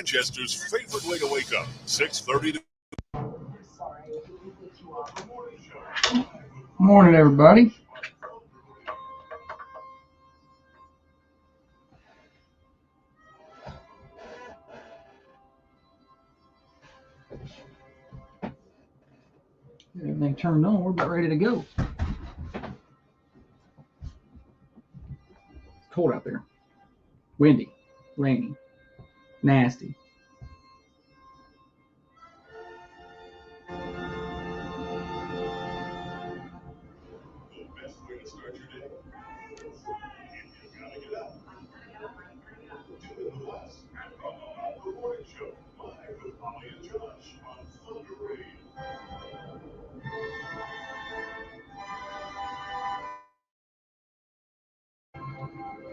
Manchester's favorite way to wake up. 6:30 to... Morning, everybody. Everything turned on. We're about ready to go. Cold out there. Windy. Rainy. Nasty.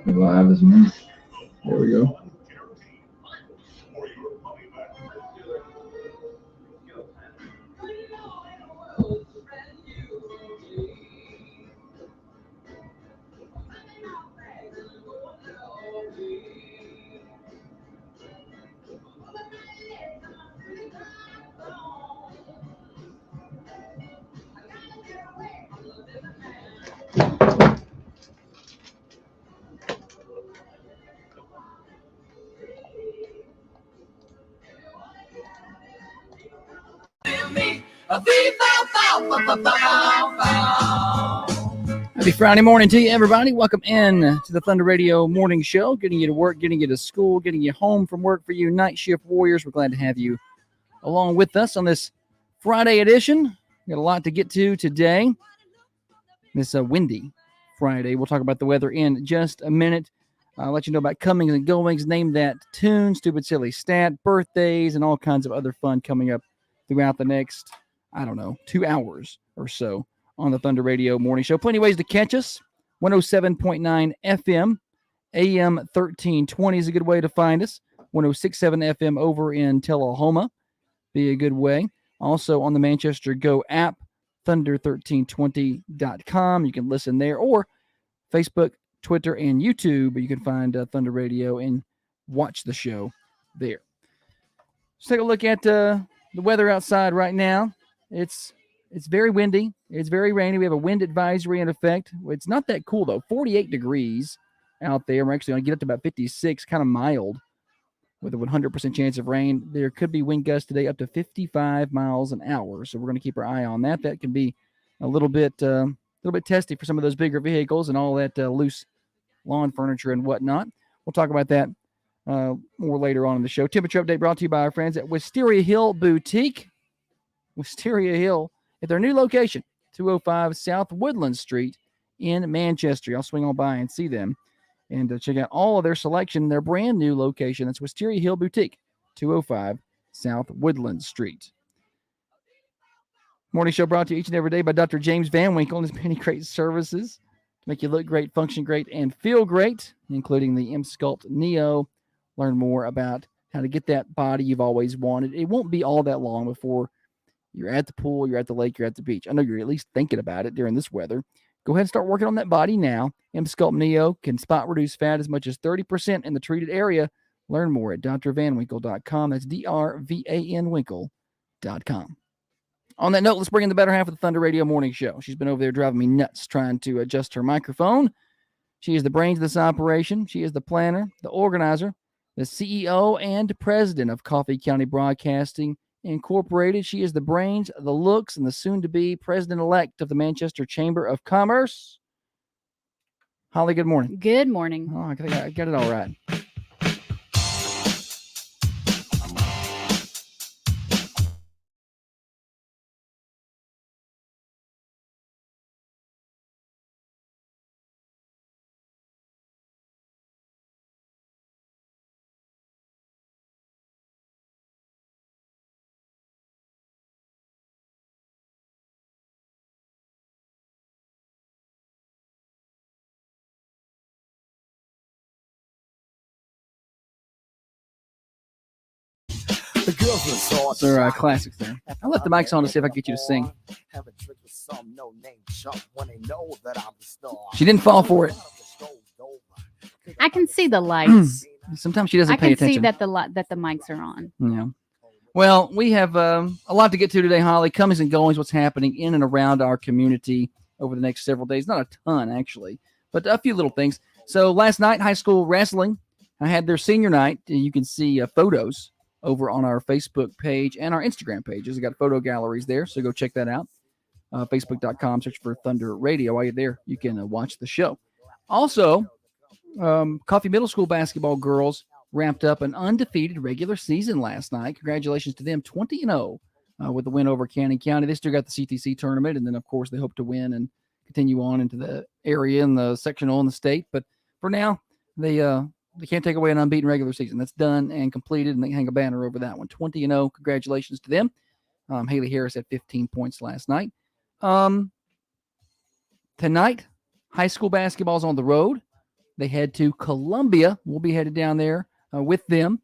We live this morning. There we go. Happy Friday morning to you, everybody. Welcome in to the Thunder Radio Morning Show, getting you to work, getting you to school, getting you home from work for you night shift warriors. We're glad to have you along with us on this Friday edition. Got a lot to get to today. This windy Friday. We'll talk about the weather in just a minute. I'll let you know about comings and goings, name that tune, stupid silly stat, birthdays, and all kinds of other fun coming up throughout the next, 2 hours or so on the Thunder Radio Morning Show. Plenty of ways to catch us. 107.9 FM, AM 1320 is a good way to find us. 106.7 FM over in Tullahoma be a good way. Also on the Manchester Go app, thunder1320.com. You can listen there, or Facebook, Twitter, and YouTube. You can find Thunder Radio and watch the show there. Let's take a look at the weather outside right now. It's very windy. It's very rainy. We have a wind advisory in effect. It's not that cool, though. 48 degrees out there. We're actually going to get up to about 56, kind of mild, with a 100% chance of rain. There could be wind gusts today up to 55 miles an hour, so we're going to keep our eye on that. That can be a little bit testy for some of those bigger vehicles and all that loose lawn furniture and whatnot. We'll talk about that more later on in the show. Temperature update brought to you by our friends at Wisteria Hill Boutique. Wisteria Hill at their new location, 205 South Woodland Street in Manchester. I'll swing on by and see them and check out all of their selection in their brand new location. That's Wisteria Hill Boutique, 205 South Woodland Street. Morning show brought to you each and every day by Dr. James Van Winkle and his many great services to make you look great, function great, and feel great, including the M-Sculpt Neo. Learn more about how to get that body you've always wanted. It won't be all that long before you're at the pool, you're at the lake, you're at the beach. I know you're at least thinking about it during this weather. Go ahead and start working on that body now. M-Sculpt Neo can spot reduce fat as much as 30% in the treated area. Learn more at drvanwinkle.com. That's D-R-V-A-N Winkle.com. On that note, let's bring in the better half of the Thunder Radio Morning Show. She's been over there driving me nuts trying to adjust her microphone. She is the brains of this operation. She is the planner, the organizer, the CEO and president of Coffee County Broadcasting Incorporated. She is the brains, the looks, and the soon-to-be president-elect of the Manchester Chamber of Commerce. Holly, good morning. Good morning. Oh, I think I got it all right. They're classics there. I left the mics on to see if I could get you to sing. She didn't fall for it. I can see the lights. Sometimes she doesn't I pay can attention. see that the mics are on. Yeah. Well, we have a lot to get to today, Holly. Comings and goings, what's happening in and around our community over the next several days. Not a ton, actually, but a few little things. So last night, high school wrestling, I had their senior night. And you can see photos over on our Facebook page and our Instagram pages. I got photo galleries there, so go check that out. Facebook.com, search for Thunder Radio. While you're there, you can watch the show. Also, Coffee Middle School basketball girls wrapped up an undefeated regular season last night. Congratulations to them, 20-0 with the win over Cannon County. They still got the CTC tournament, and then, of course, they hope to win and continue on into the area and the sectional in the state. But for now, they can't take away an unbeaten regular season. That's done and completed, and they hang a banner over that one. 20-0. Congratulations to them. Haley Harris had 15 points last night. Tonight, high school basketball's on the road. They head to Columbia. We'll be headed down there with them.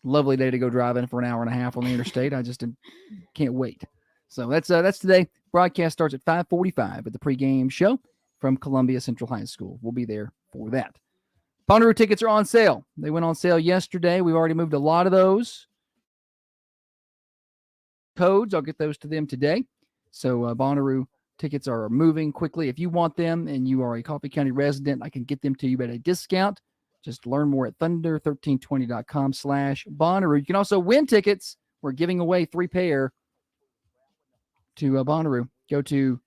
Lovely day to go driving for an hour and a half on the interstate. I just can't wait. So that's today. Broadcast starts at 5:45 at the pregame show from Columbia Central High School. We'll be there for that. Bonnaroo tickets are on sale. They went on sale yesterday. We've already moved a lot of those codes. I'll get those to them today. So Bonnaroo tickets are moving quickly. If you want them and you are a Coffee County resident, I can get them to you at a discount. Just learn more at thunder1320.com/Bonnaroo. You can also win tickets. We're giving away 3 pair to Bonnaroo. Go to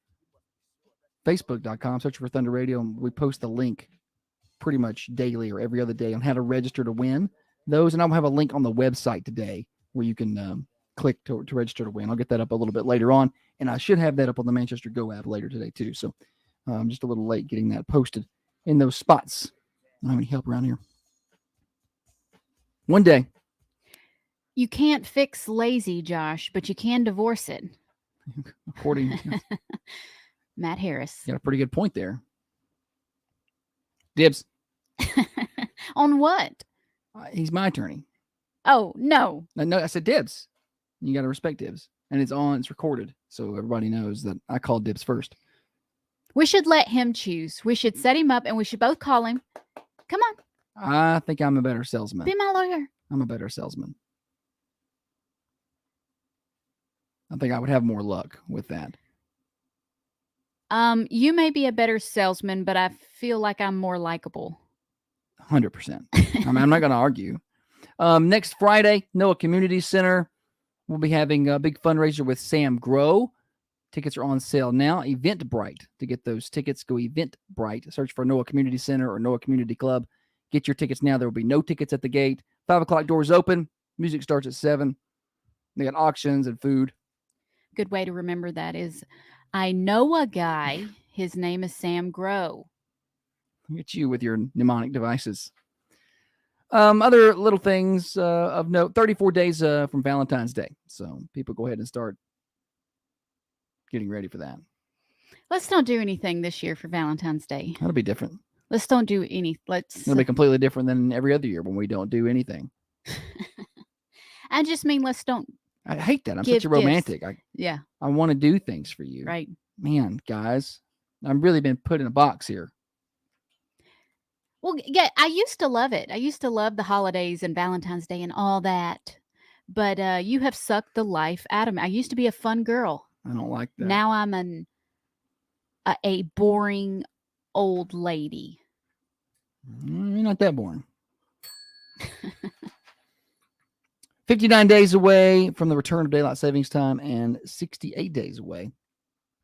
Facebook.com, search for Thunder Radio, and we post the link pretty much daily or every other day on how to register to win those. And I'll have a link on the website today where you can click to register to win. I'll get that up a little bit later on, and I should have that up on the Manchester Go app later today too. So I'm just a little late getting that posted in those spots. I don't have any help around here. One day. You can't fix lazy, Josh, but you can divorce it. According Matt Harris. got a pretty good point there. Dibs. On what? He's my attorney. Oh, no. No, I said dibs. You got to respect dibs. And it's recorded. So everybody knows that I called dibs first. We should let him choose. We should set him up and we should both call him. Come on. I think I'm a better salesman. Be my lawyer. I'm a better salesman. I think I would have more luck with that. You may be a better salesman, but I feel like I'm more likable. 100%. I'm not going to argue. Next Friday, Noah Community Center. We'll be having a big fundraiser with Sam Grow. Tickets are on sale now. Eventbrite. To get those tickets, go Eventbrite. Search for Noah Community Center or Noah Community Club. Get your tickets now. There will be no tickets at the gate. 5 o'clock doors open. Music starts at 7. They got auctions and food. Good way to remember that is, I know a guy. His name is Sam Grow. Look at you with your mnemonic devices. Other little things of note, 34 days from Valentine's Day. So people go ahead and start getting ready for that. Let's not do anything this year for Valentine's Day. That'll be different. Let's don't do any. It'll be completely different than every other year when we don't do anything. I just mean let's don't. I hate that. I'm give such a romantic. Yeah. I want to do things for you. Right. Man, guys, I've really been put in a box here. Well, yeah, I used to love it. I used to love the holidays and Valentine's Day and all that. But you have sucked the life out of me. I used to be a fun girl. I don't like that. Now I'm a boring old lady. You're not that boring. 59 days away from the return of daylight savings time and 68 days away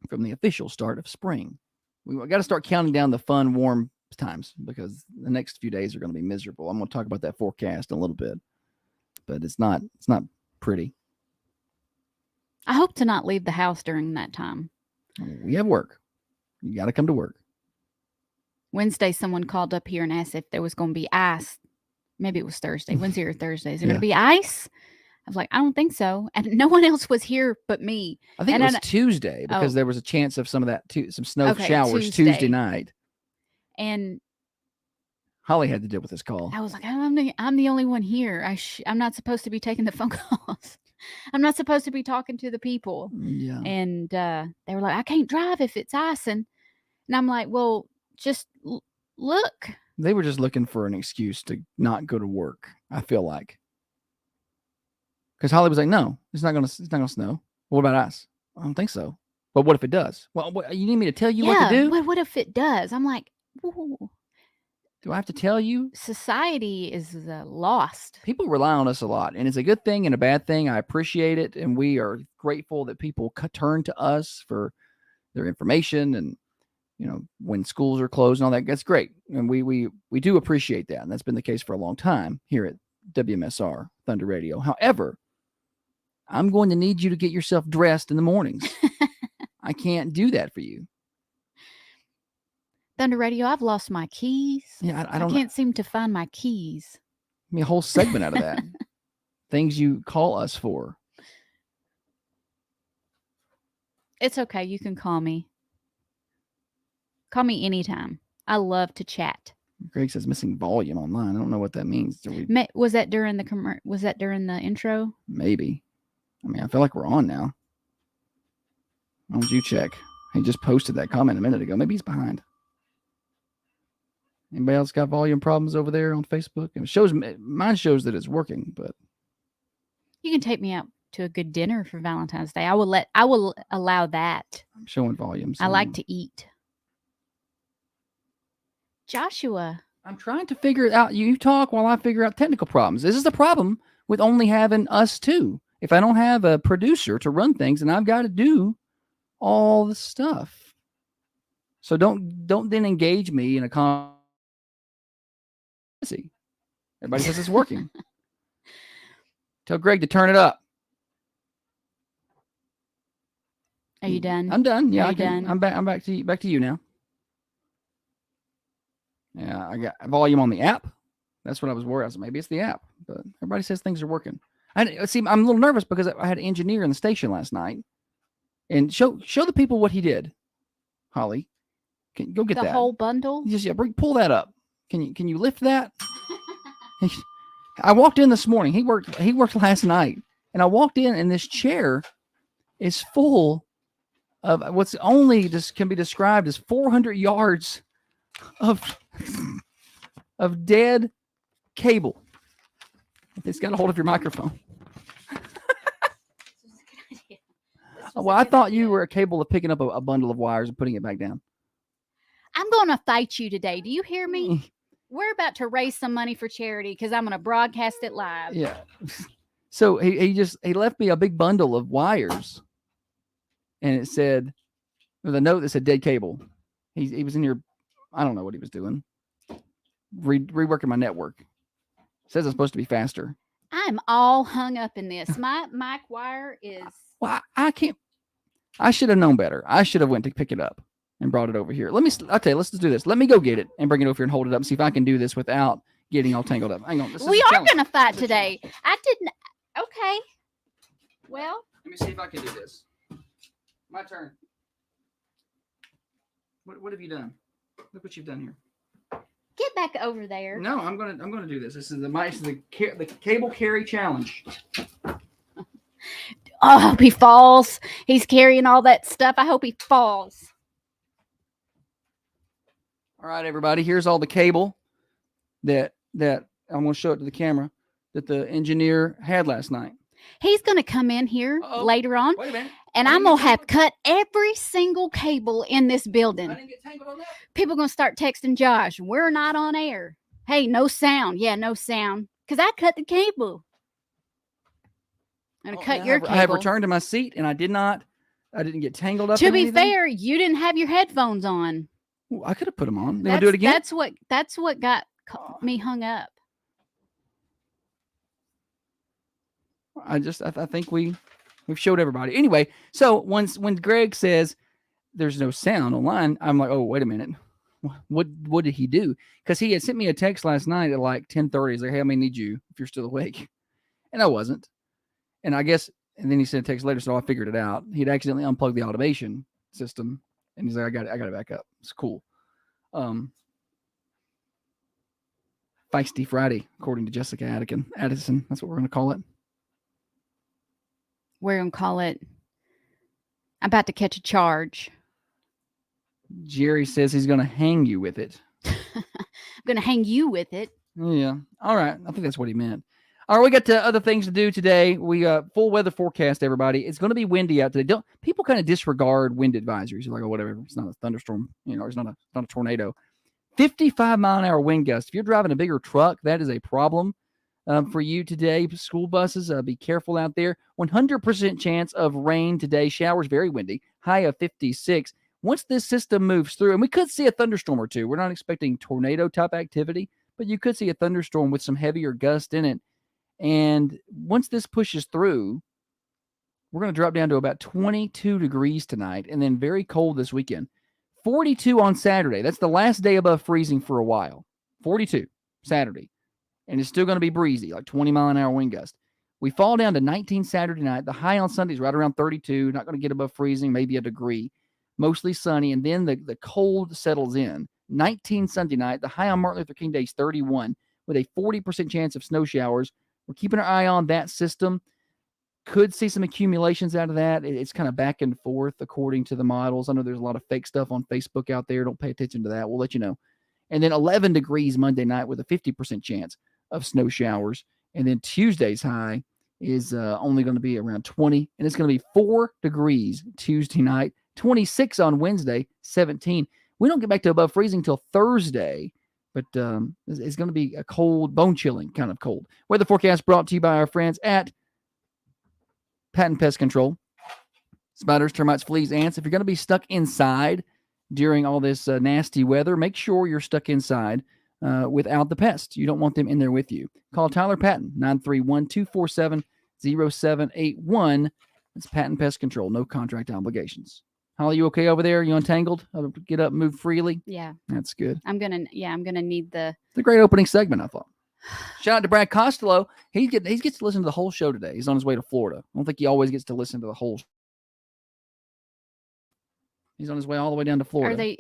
from the official start of spring. We got to start counting down the fun, warm times because the next few days are going to be miserable. I'm going to talk about that forecast in a little bit, but it's not pretty. I hope to not leave the house during that time. We have work. You got to come to work. Wednesday, someone called up here and asked if there was going to be ice. Maybe it was Thursday. Wednesday or Thursday. Is there going to be ice? I was like, I don't think so. And no one else was here but me. I think it was Tuesday because there was a chance of some of that, some snow showers Tuesday night. And Holly had to deal with this call. I was like, I'm the only one here. I'm not supposed to be taking the phone calls. I'm not supposed to be talking to the people. Yeah. And they were like, I can't drive if it's icing. And I'm like, well, just look. They were just looking for an excuse to not go to work. I feel like, because Holly was like, "No, it's not gonna snow. What about us? I don't think so. But what if it does? Well, you need me to tell you what to do? What if it does? I'm like, ooh, Do I have to tell you? society is lost. People rely on us a lot, and it's a good thing and a bad thing. I appreciate it, and we are grateful that people turn to us for their information, and when schools are closed and all that. That's great, and we do appreciate that, and that's been the case for a long time here at WMSR Thunder Radio. However, I'm going to need you to get yourself dressed in the mornings. I can't do that for you. Thunder Radio, I've lost my keys. Yeah, I I don't. can't seem to find my keys. I mean, a whole segment out of that. Things you call us for. It's okay. You can call me. Call me anytime. I love to chat. Greg says missing volume online. I don't know what that means. Was that during the Was that during the intro? Maybe. I mean, I feel like we're on now. Why don't you check? He just posted that comment a minute ago. Maybe he's behind. Anybody else got volume problems over there on Facebook? Mine shows that it's working, but you can take me out to a good dinner for Valentine's Day. I will allow that. I'm showing volumes. I like to eat. Joshua, I'm trying to figure it out. You talk while I figure out technical problems. This is the problem with only having us two. If I don't have a producer to run things, and I've got to do all the stuff. So don't then engage me in a conversation. Everybody says it's working. Tell Greg to turn it up. are you done? I'm done. Yeah, Are you done? I'm back to you now. Yeah, I got volume on the app. That's what I was worried. I was maybe it's the app, but everybody says things are working. I'm a little nervous because I had an engineer in the station last night, and show the people what he did. Holly, go get the that whole bundle. pull that up. Can you lift that? I walked in this morning. He worked last night, and I walked in, and this chair is full of what's only can be described as 400 yards of dead cable. It's got a hold of your microphone. Well, I thought you were capable of picking up a bundle of wires and putting it back down. I'm going to fight you today. Do you hear me? We're about to raise some money for charity because I'm going to broadcast it live. Yeah. So he left me a big bundle of wires, and it said, with a note that said dead cable. He was in here. I don't know what he was doing. Reworking my network. Says it's supposed to be faster. I'm all hung up in this. My mic wire is. Well, I can't. I should have known better. I should have went to pick it up and brought it over here. I'll tell you, let's just do this. Let me go get it and bring it over here and hold it up and see if I can do this without getting all tangled up. Hang on. We are going to fight today. I didn't. Okay. Well. Let me see if I can do this. My turn. What have you done? Look what you've done here. Get back over there. No, I'm gonna do this. This is the cable carry challenge. Oh, I hope he falls. He's carrying all that stuff. I hope he falls. All right, everybody. Here's all the cable that I'm going to show it to the camera that the engineer had last night. He's going to come in here later on, Wait a minute. and I'm going to have cut every single cable in this building. I didn't get tangled on that. People are going to start texting Josh, we're not on air. Hey, no sound. Yeah, no sound. Because I cut the cable. I'm going to cut your cable. I have returned to my seat, and I didn't get tangled up. To be fair, you didn't have your headphones on. Ooh, I could have put them on. They want to do it again? That's what got me hung up. I think we've showed everybody. Anyway, so when Greg says there's no sound online, I'm like, oh, wait a minute. What did he do? Because he had sent me a text last night at like 10:30. He's like, hey, I may need you if you're still awake. And I wasn't. And then he sent a text later, so I figured it out. He'd accidentally unplugged the automation system. And he's like, I got it back up. It's cool. Feisty Friday, according to Jessica Addison. That's what we're going to call it. We're going to call it, I'm about to catch a charge. Jerry says he's going to hang you with it. gonna hang you with it. Yeah. All right. I think that's what he meant. All right, we got other things to do today. We got full weather forecast, everybody. It's going to be windy out today. Don't people kind of disregard wind advisories? They're like, oh, whatever. It's not a thunderstorm. It's not a tornado. 55-mile-an-hour wind gust. If you're driving a bigger truck, that is a problem for you today. School buses, be careful out there. 100% chance of rain today. Showers, very windy. High of 56. Once this system moves through, and we could see a thunderstorm or two. We're not expecting tornado-type activity, but you could see a thunderstorm with some heavier gust in it. And once this pushes through, we're going to drop down to about 22 degrees tonight, and then very cold this weekend. 42 on Saturday. That's the last day above freezing for a while. 42 Saturday. And it's still going to be breezy, like 20-mile-an-hour wind gust. We fall down to 19 Saturday night. The high on Sunday is right around 32. Not going to get above freezing, maybe a degree. Mostly sunny. And then the cold settles in. 19 Sunday night. The high on Martin Luther King Day is 31 with a 40% chance of snow showers. We're keeping our eye on that system. Could see some accumulations out of that. It's kind of back and forth according to the models. I know there's a lot of fake stuff on Facebook out there. Don't pay attention to that. We'll let you know. And then 11 degrees Monday night with a 50% chance of snow showers. And then Tuesday's high is only going to be around 20. And it's going to be 4 degrees Tuesday night, 26 on Wednesday, 17. We don't get back to above freezing until Thursday. But it's going to be a cold, bone-chilling kind of cold. Weather forecast brought to you by our friends at Patent Pest Control. Spiders, termites, fleas, ants. If you're going to be stuck inside during all this nasty weather, make sure you're stuck inside without the pests. You don't want them in there with you. Call Tyler Patton, 931-247-0781. It's Patent Pest Control. No contract obligations. Holly, you okay over there? You untangled? Get up and move freely? Yeah. That's good. I'm gonna need the. It's a great opening segment, I thought. Shout out to Brad Costello. He gets to listen to the whole show today. He's on his way to Florida. I don't think he always gets to listen to the whole. He's on his way all the way down to Florida. Are they?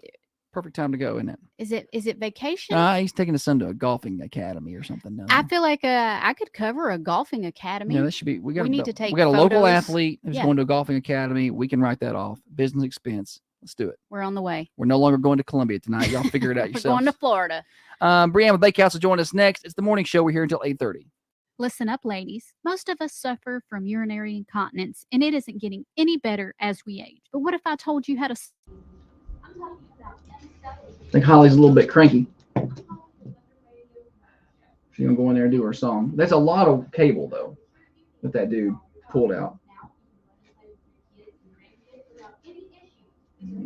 Perfect time to go, isn't it? Is it vacation? He's taking his son to a golfing academy or something. No. I feel like I could cover a golfing academy. Yeah, that should be. We need to take. We got a local photos. athlete who's going to a golfing academy. We can write that off. Business expense. Let's do it. We're on the way. We're no longer going to Columbia tonight. Y'all figure it out yourselves. We're going to Florida. Brianne with Bakehouse will join us next. It's the morning show. We're here until 8:30. Listen up, ladies. Most of us suffer from urinary incontinence, and it isn't getting any better as we age. But what if I told you how to... I think Holly's a little bit cranky. She's going to go in there and do her song. That's a lot of cable, though, that dude pulled out.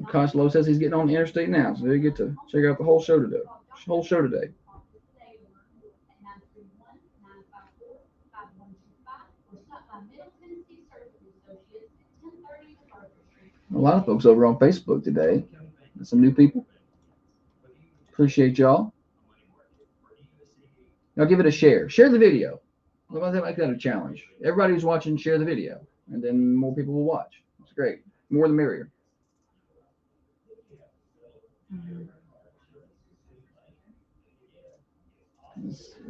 Costello says he's getting on the interstate now, so they get to check out the whole show today. A lot of folks over on Facebook today. Some new people. Appreciate y'all. Now give it a share. Share the video. Let's make that a challenge. Everybody who's watching, share the video. And then more people will watch. It's great. More the merrier. I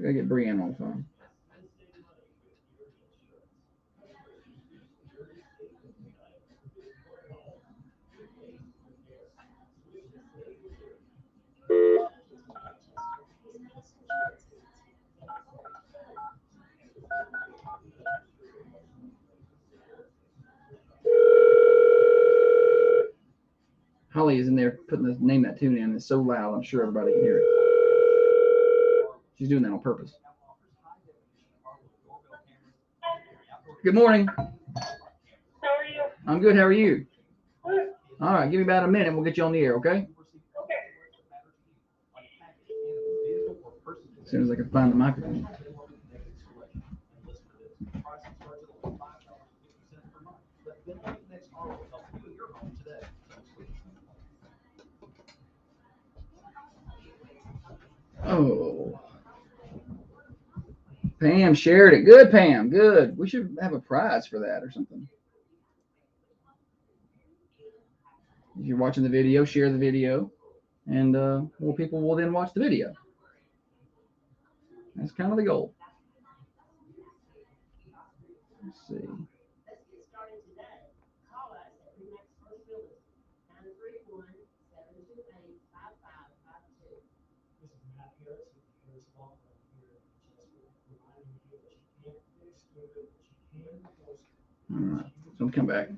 gotta get Brianne on the phone. Holly is in there putting the name that tune in. It's so loud, I'm sure everybody can hear it. She's doing that on purpose. Good morning. How are you? I'm good. How are you? Good. All right. Give me about a minute. We'll get you on the air, okay? Okay. As soon as I can find the microphone. Oh. Pam shared it. Good, Pam. Good. We should have a prize for that or something. If you're watching the video, share the video. And more people will then watch the video. That's kind of the goal. Let's see. All right, so we'll come back.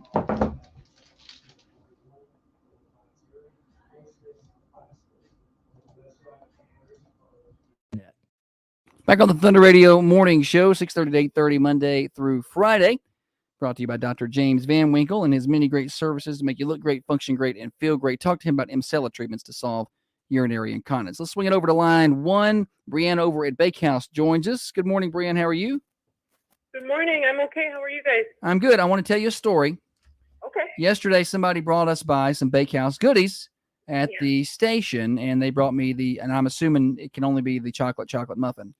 Back on the Thunder Radio morning show, 6:30 to 8:30, Monday through Friday. Brought to you by Dr. James Van Winkle and his many great services to make you look great, function great, and feel great. Talk to him about Emcella treatments to solve urinary incontinence. Let's swing it over to line one. Brianne over at Bakehouse joins us. Good morning, Brianne. How are you? Good morning. I'm okay. How are you guys? I'm good. I want to tell you a story. Okay. Yesterday, somebody brought us by some Bakehouse goodies at Yeah. the station, and they brought me and I'm assuming it can only be the chocolate muffin.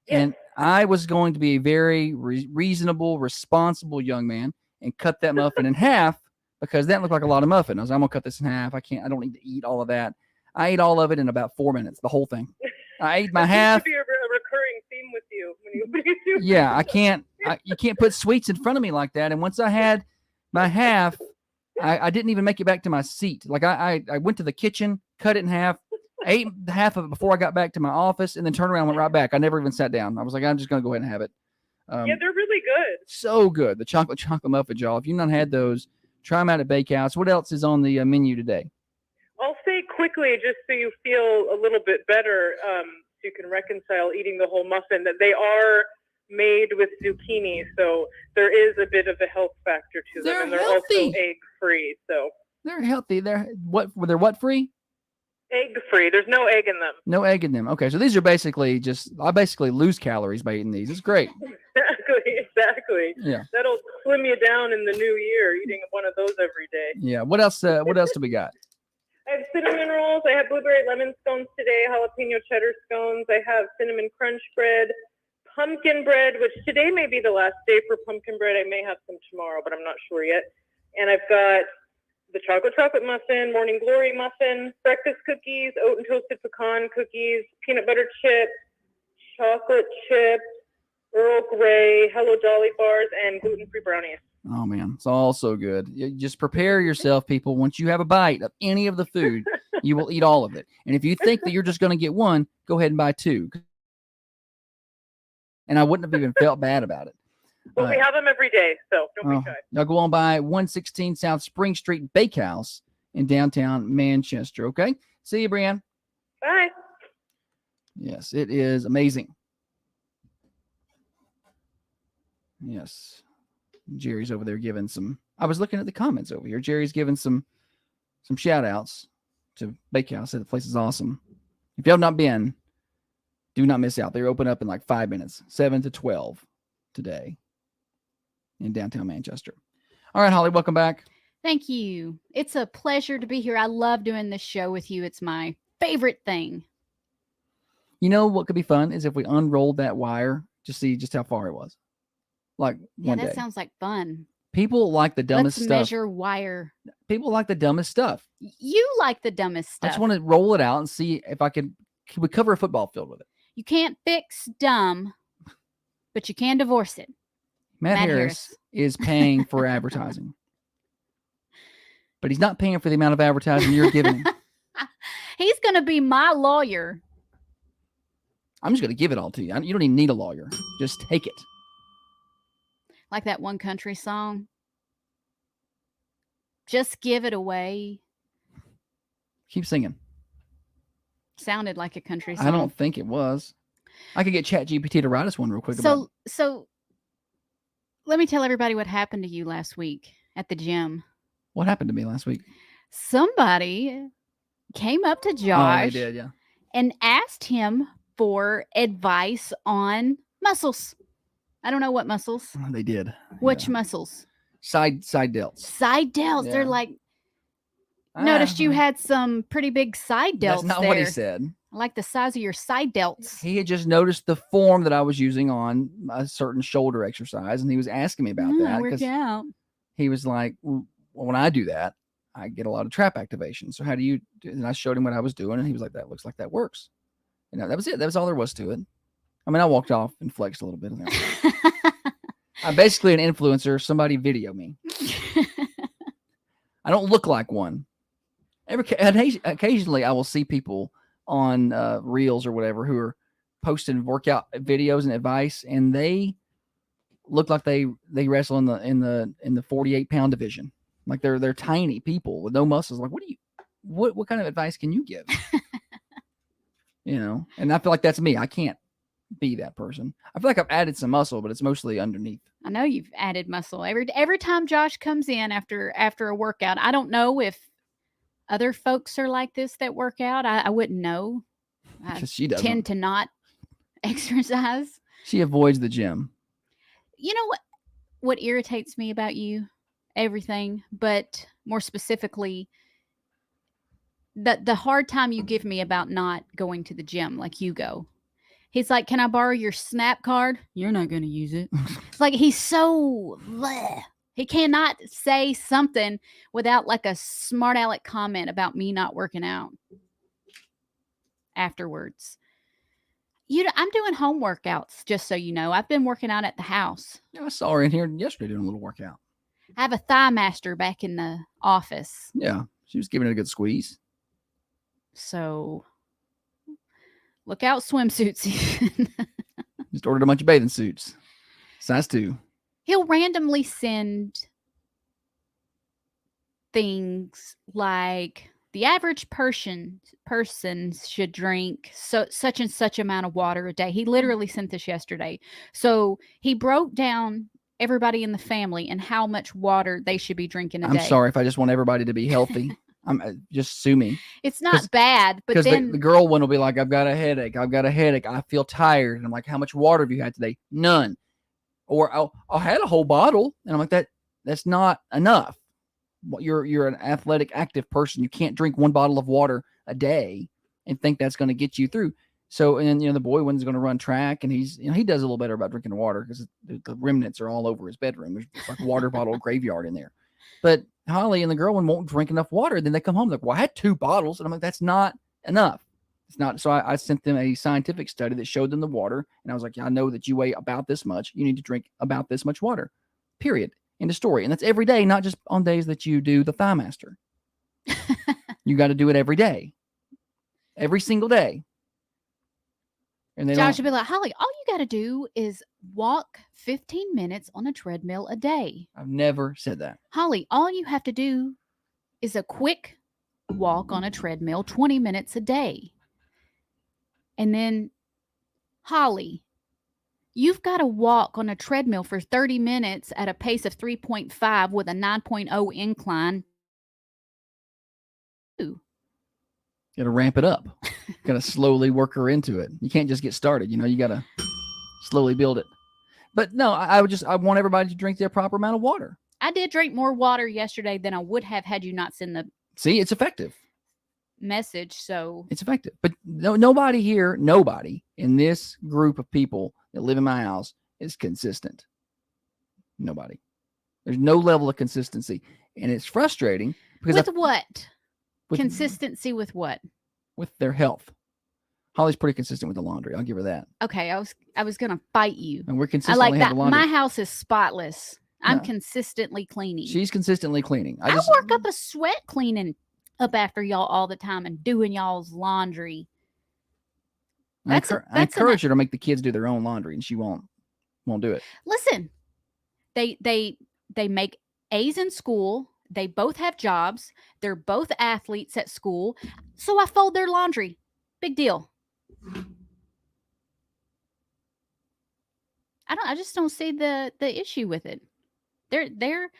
Yes. And I was going to be a very reasonable, responsible young man and cut that muffin in half because that looked like a lot of muffin. I was like, I'm going to cut this in half. I don't need to eat all of that. I ate all of it in about 4 minutes, the whole thing. I ate my That seems half. to be a recurring theme with you when you do. Yeah, you can't put sweets in front of me like that. And once I had my half, I didn't even make it back to my seat. Like I went to the kitchen, cut it in half, ate half of it before I got back to my office, and then turned around and went right back. I never even sat down. I was like, I'm just going to go ahead and have it. Yeah, they're really good. So good. The chocolate muffins, y'all. If you've not had those, try them out at Bakehouse. What else is on the menu today? I'll say quickly, just so you feel a little bit better, so you can reconcile eating the whole muffin, that they are made with zucchini, so there is a bit of a health factor to them, They're and they're healthy. also egg-free. So They're healthy. They're what free? egg-free. There's no egg in them. No egg in them. Okay, so these are basically I basically lose calories by eating these. It's great. Exactly. Yeah. That'll slim you down in the new year, eating one of those every day. Yeah. What else? What else do we got? I have cinnamon rolls. I have blueberry lemon scones today, jalapeno cheddar scones. I have cinnamon crunch bread, pumpkin bread, which today may be the last day for pumpkin bread. I may have some tomorrow, but I'm not sure yet. And I've got the chocolate muffin, morning glory muffin, breakfast cookies, oat and toasted pecan cookies, peanut butter chips, chocolate chips, Earl Grey, Hello Dolly bars, and gluten-free brownies. Oh man, it's all so good. You just prepare yourself, people. Once you have a bite of any of the food, you will eat all of it. And if you think that you're just going to get one, go ahead and buy two. And I wouldn't have even felt bad about it. Well, we have them every day, so don't be shy. Now go on by 116 South Spring Street Bakehouse in downtown Manchester. Okay. See you, Brianne. Bye. Yes, it is amazing. Yes. Jerry's over there giving some. I was looking at the comments over here. Jerry's giving some shout outs to Bakehouse. Said the place is awesome. If you have not been, do not miss out. They're open up in like 5 minutes, 7 to 12 today in downtown Manchester. All right, Holly, welcome back. Thank you. It's a pleasure to be here. I love doing this show with you. It's my favorite thing. You know what could be fun is if we unrolled that wire to see just how far it was. Like Yeah, one that day. sounds like fun. People like the dumbest Let's stuff. measure wire. People like the dumbest stuff. You like the dumbest I stuff. just want to roll it out and see if can we cover a football field with it. You can't fix dumb, but you can divorce it. Matt Matt Harris is paying for advertising. But he's not paying for the amount of advertising you're giving him. He's going to be my lawyer. I'm just going to give it all to you. You don't even need a lawyer. Just take it. Like that one country song. Just give it away. Keep singing. Sounded like a country song. I don't think it was. I could get ChatGPT to write us one real quick. about So let me tell everybody what happened to you last week at the gym. what happened to me last week. Somebody came up to Oh, Josh they did, yeah. and asked him for advice on muscles. I don't know what muscles. They did. Which Yeah. muscles? Side delts. Side delts. Yeah. They're like, noticed you Ah, had some pretty big side delts That's not there. what he said. Like the size of your side delts. He had just noticed the form that I was using on a certain shoulder exercise, and he was asking me about that Work because out. he was like, well, when I do that, I get a lot of trap activation. So how do you do? And I showed him what I was doing, and he was like, that looks like that works. And that was it. That was all there was to it. I mean, I walked off and flexed a little bit. I'm basically an influencer. Somebody video me. I don't look like one. Occasionally, I will see people on reels or whatever who are posting workout videos and advice, and they look like they wrestle in the 48-pound division. Like they're tiny people with no muscles. Like, what kind of advice can you give? And I feel like that's me. I can't be that person. I feel like I've added some muscle, but it's mostly underneath. I know you've added muscle every time Josh comes in after a workout. I don't know if other folks are like this that work out. I wouldn't know. I Because she doesn't. tend to not exercise. She avoids the gym. You know what irritates me about you? Everything, but more specifically, the hard time you give me about not going to the gym like you go. He's like, "Can I borrow your Snap card?" You're not going to use it. It's like he's so bleh. He cannot say something without like a smart aleck comment about me not working out afterwards. I'm doing home workouts, just so you know. I've been working out at the house. Yeah, I saw her in here yesterday doing a little workout. I have a thigh master back in the office. Yeah, she was giving it a good squeeze. So look out, swimsuit season. Just ordered a bunch of bathing suits. Size 2. He'll randomly send things like the average person should drink such and such amount of water a day. He literally sent this yesterday. So he broke down everybody in the family and how much water they should be drinking a day. I'm sorry if I just want everybody to be healthy. Just sue me. It's not bad, but Because then the girl one will be like, I've got a headache. I feel tired. And I'm like, how much water have you had today? None. Or I had a whole bottle. And I'm like, that's not enough. You're an athletic, active person. You can't drink one bottle of water a day and think that's going to get you through. So, and the boy one's going to run track, and he does a little better about drinking water because the remnants are all over his bedroom. There's like a water bottle graveyard in there. But Holly and the girl one won't drink enough water. Then they come home like, well, I had 2 bottles, and I'm like, that's not enough. It's not. So I sent them a scientific study that showed them the water, and I was like, yeah, I know that you weigh about this much. You need to drink about this much water. Period. End of story. And that's every day, not just on days that you do the Thigh Master. You got to do it every day, every single day. And they Josh would be like, Holly, all you got to do is walk 15 minutes on a treadmill a day. I've never said that. Holly, all you have to do is a quick walk on a treadmill 20 minutes a day. And then, Holly, you've got to walk on a treadmill for 30 minutes at a pace of 3.5 with a 9.0 incline. You got to ramp it up. Got to slowly work her into it. You can't just get started. You got to slowly build it. But no, I want everybody to drink their proper amount of water. I did drink more water yesterday than I would have had you not send the See, it's effective. message. So It's effective. But nobody in this group of people that live in my house is consistent. Nobody. There's no level of consistency. And it's frustrating because with what? Consistency with what? With their health. Holly's pretty consistent with the laundry. I'll give her that. Okay, I was gonna fight you. And we're I consistently like have that. the laundry. My house is spotless. I'm Yeah. consistently cleaning. She's consistently cleaning. I work up a sweat cleaning up after y'all all the time and doing y'all's laundry. I That's encourage her to make the kids do their own laundry, and she won't do it. Listen, they make A's in school. They both have jobs. They're both athletes at school. So I fold their laundry. Big deal. I just don't see the issue with it. They're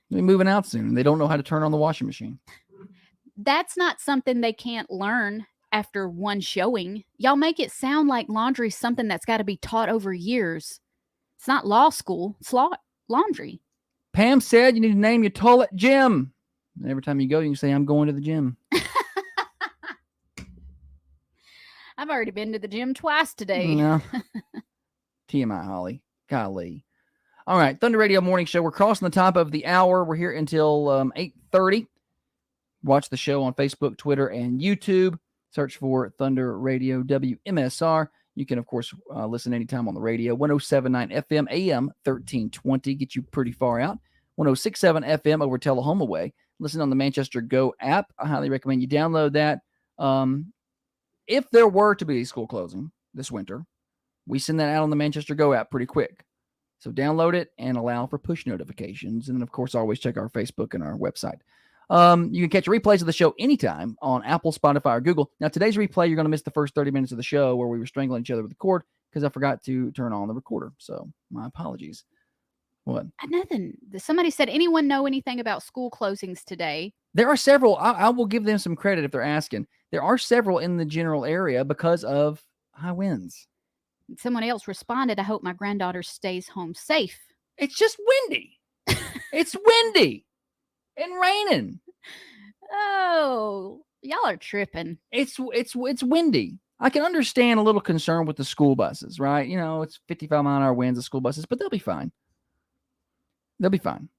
moving out soon, and they don't know how to turn on the washing machine. That's not something they can't learn after one showing. Y'all make it sound like laundry is something that's got to be taught over years. It's not law school. It's laundry. Pam said you need to name your toilet Jim. And every time you go, you can say, I'm going to the gym. I've already been to the gym twice today. No. TMI, Holly. Golly. All right. Thunder Radio Morning Show. We're crossing the top of the hour. We're here until 8:30. Watch the show on Facebook, Twitter, and YouTube. Search for Thunder Radio WMSR. You can, of course, listen anytime on the radio. 107.9 FM, AM 1320. Get you pretty far out. 106.7 FM over Tullahoma Way. Listen on the Manchester Go app. I highly recommend you download that. If there were to be a school closing this winter, We send that out on the Manchester Go app pretty quick. So download it and allow for push notifications. And then, of course, always check our Facebook and our website. You can catch replays of the show anytime on Apple, Spotify, or Google. Now, today's replay, you're going to miss the first 30 minutes of the show where we were strangling each other with the cord because I forgot to turn on the recorder. So my apologies. What? Nothing. Somebody said, anyone know anything about school closings today? There are several. I will give them some credit if they're asking. There are several in the general area because of high winds. Someone else responded, I hope my granddaughter stays home safe. It's just windy. It's windy and raining. Oh, y'all are tripping. It's windy. I can understand a little concern with the school buses, right? You know, it's 55-mile-an-hour winds of school buses, but they'll be fine. They'll be fine.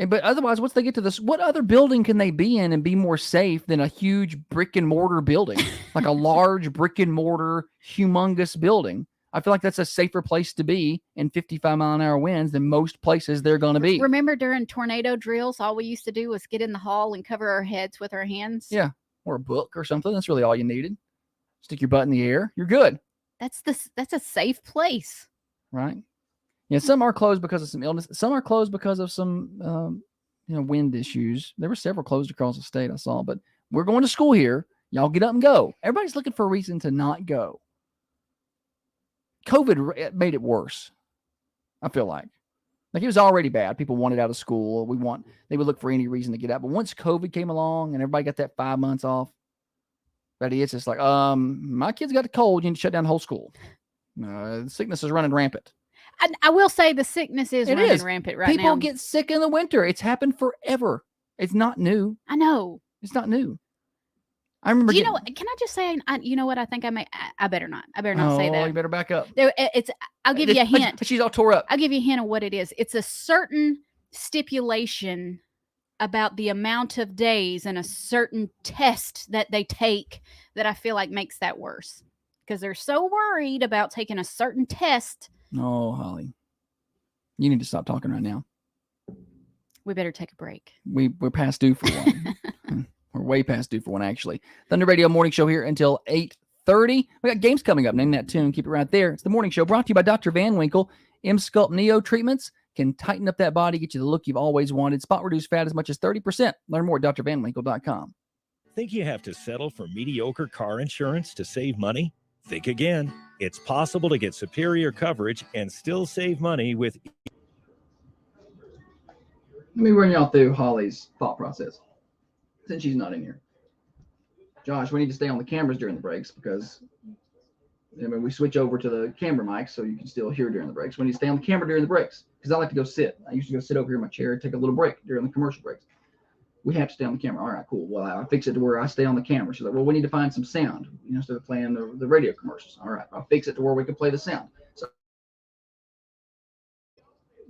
But otherwise, once they get to this, what other building can they be in and be more safe than a huge brick and mortar building, like a large brick and mortar, humongous building? I feel like that's a safer place to be in 55-mile-an-hour winds than most places they're going to be. Remember during tornado drills, all we used to do was get in the hall and cover our heads with our hands? Yeah, or a book or something. That's really all you needed. Stick your butt in the air. You're good. That's a safe place. Right? Yeah, some are closed because of some illness. Some are closed because of some, wind issues. There were several closed across the state I saw, but we're going to school here. Y'all get up and go. Everybody's looking for a reason to not go. COVID made it worse. I feel like it was already bad. People wanted out of school. They would look for any reason to get out. But once COVID came along and everybody got that 5 months off, it's just like, my kids got a cold. You need to shut down the whole school. Sickness is running rampant. I will say the sickness is running rampant right now. People get sick in the winter. It's happened forever. It's not new. I know. It's not new. I remember. Can I just say? You know what? I think I better not. I better not say that. Oh, you better back up. I'll give you a hint. She's all tore up. I'll give you a hint of what it is. It's a certain stipulation about the amount of days and a certain test that they take that I feel like makes that worse because they're so worried about taking a certain test. Oh, Holly, you need to stop talking right now. We better take a break. We're past due for one. We're way past due for one, actually. Thunder Radio Morning Show here until 8:30. We got games coming up. Name that tune. Keep it right there. It's the Morning Show brought to you by Dr. Van Winkle. M-Sculpt Neo treatments can tighten up that body, get you the look you've always wanted. Spot reduce fat as much as 30%. Learn more at drvanwinkle.com. Think you have to settle for mediocre car insurance to save money? Think again. It's possible to get superior coverage and still save money with... Let me run y'all through Holly's thought process, since she's not in here. Josh, we need to stay on the cameras during the breaks because we switch over to the camera mic so you can still hear during the breaks. We need to stay on the camera during the breaks because I like to go sit. I used to go sit over here in my chair and take a little break during the commercial breaks. We have to stay on the camera. All right, cool. Well, I fix it to where I stay on the camera. She's like, well, we need to find some sound, instead of playing the radio commercials. All right, I'll fix it to where we can play the sound. So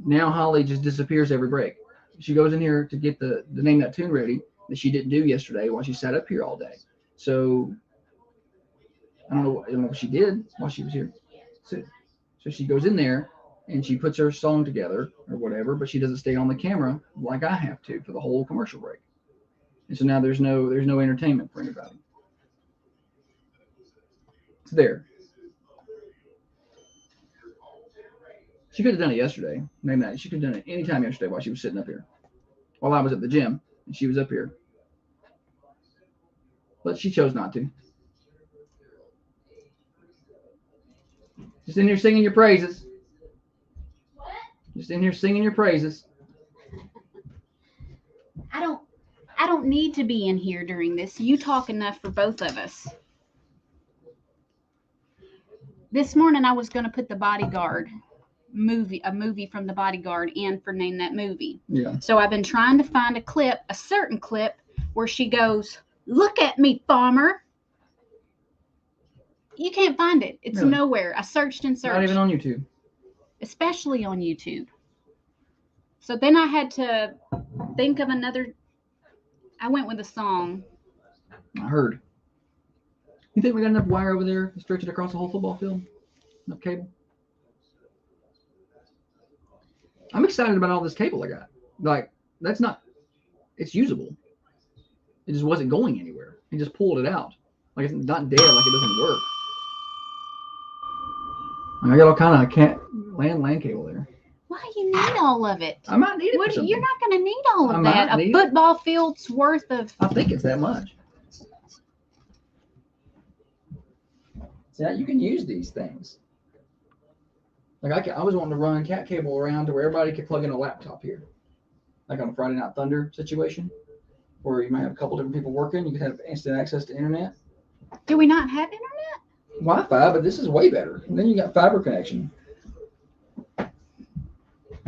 now Holly just disappears every break. She goes in here to get the Name That Tune ready that she didn't do yesterday while she sat up here all day. So I don't know what she did while she was here. So she goes in there and she puts her song together or whatever, but she doesn't stay on the camera like I have to for the whole commercial break. And so now there's no entertainment for anybody. It's there. She could have done it yesterday. Maybe not. She could have done it anytime yesterday while she was sitting up here. While I was at the gym and she was up here. But she chose not to. Just in here singing your praises. Just in here singing your praises. I don't need to be in here during this. You talk enough for both of us. This morning I was going to put The Bodyguard a movie from The Bodyguard in for Name That Movie. Yeah. So I've been trying to find a certain clip where she goes, "Look at me, farmer." You can't find it. It's Really? nowhere. I searched and searched. Not even on YouTube. Especially on YouTube. So then I had to think of another. I went with a song. I heard. You think we got enough wire over there to stretch it across the whole football field? Enough cable? I'm excited about all this cable I got. Like, it's usable. It just wasn't going anywhere. He just pulled it out. Like, it's not dead, like it doesn't work. I got all kind of land cable there. Why you need all of it? I might need it. What, For you're something. not going to need all I of might that. need A it. football field's worth of. I think it's that much. See, now you can use these things. Like I was wanting to run cat cable around to where everybody could plug in a laptop here, like on a Friday Night Thunder situation, where you might have a couple different people working. You could have instant access to internet, Do we not have internet? Wi-Fi, but this is way better. And then you got fiber connection.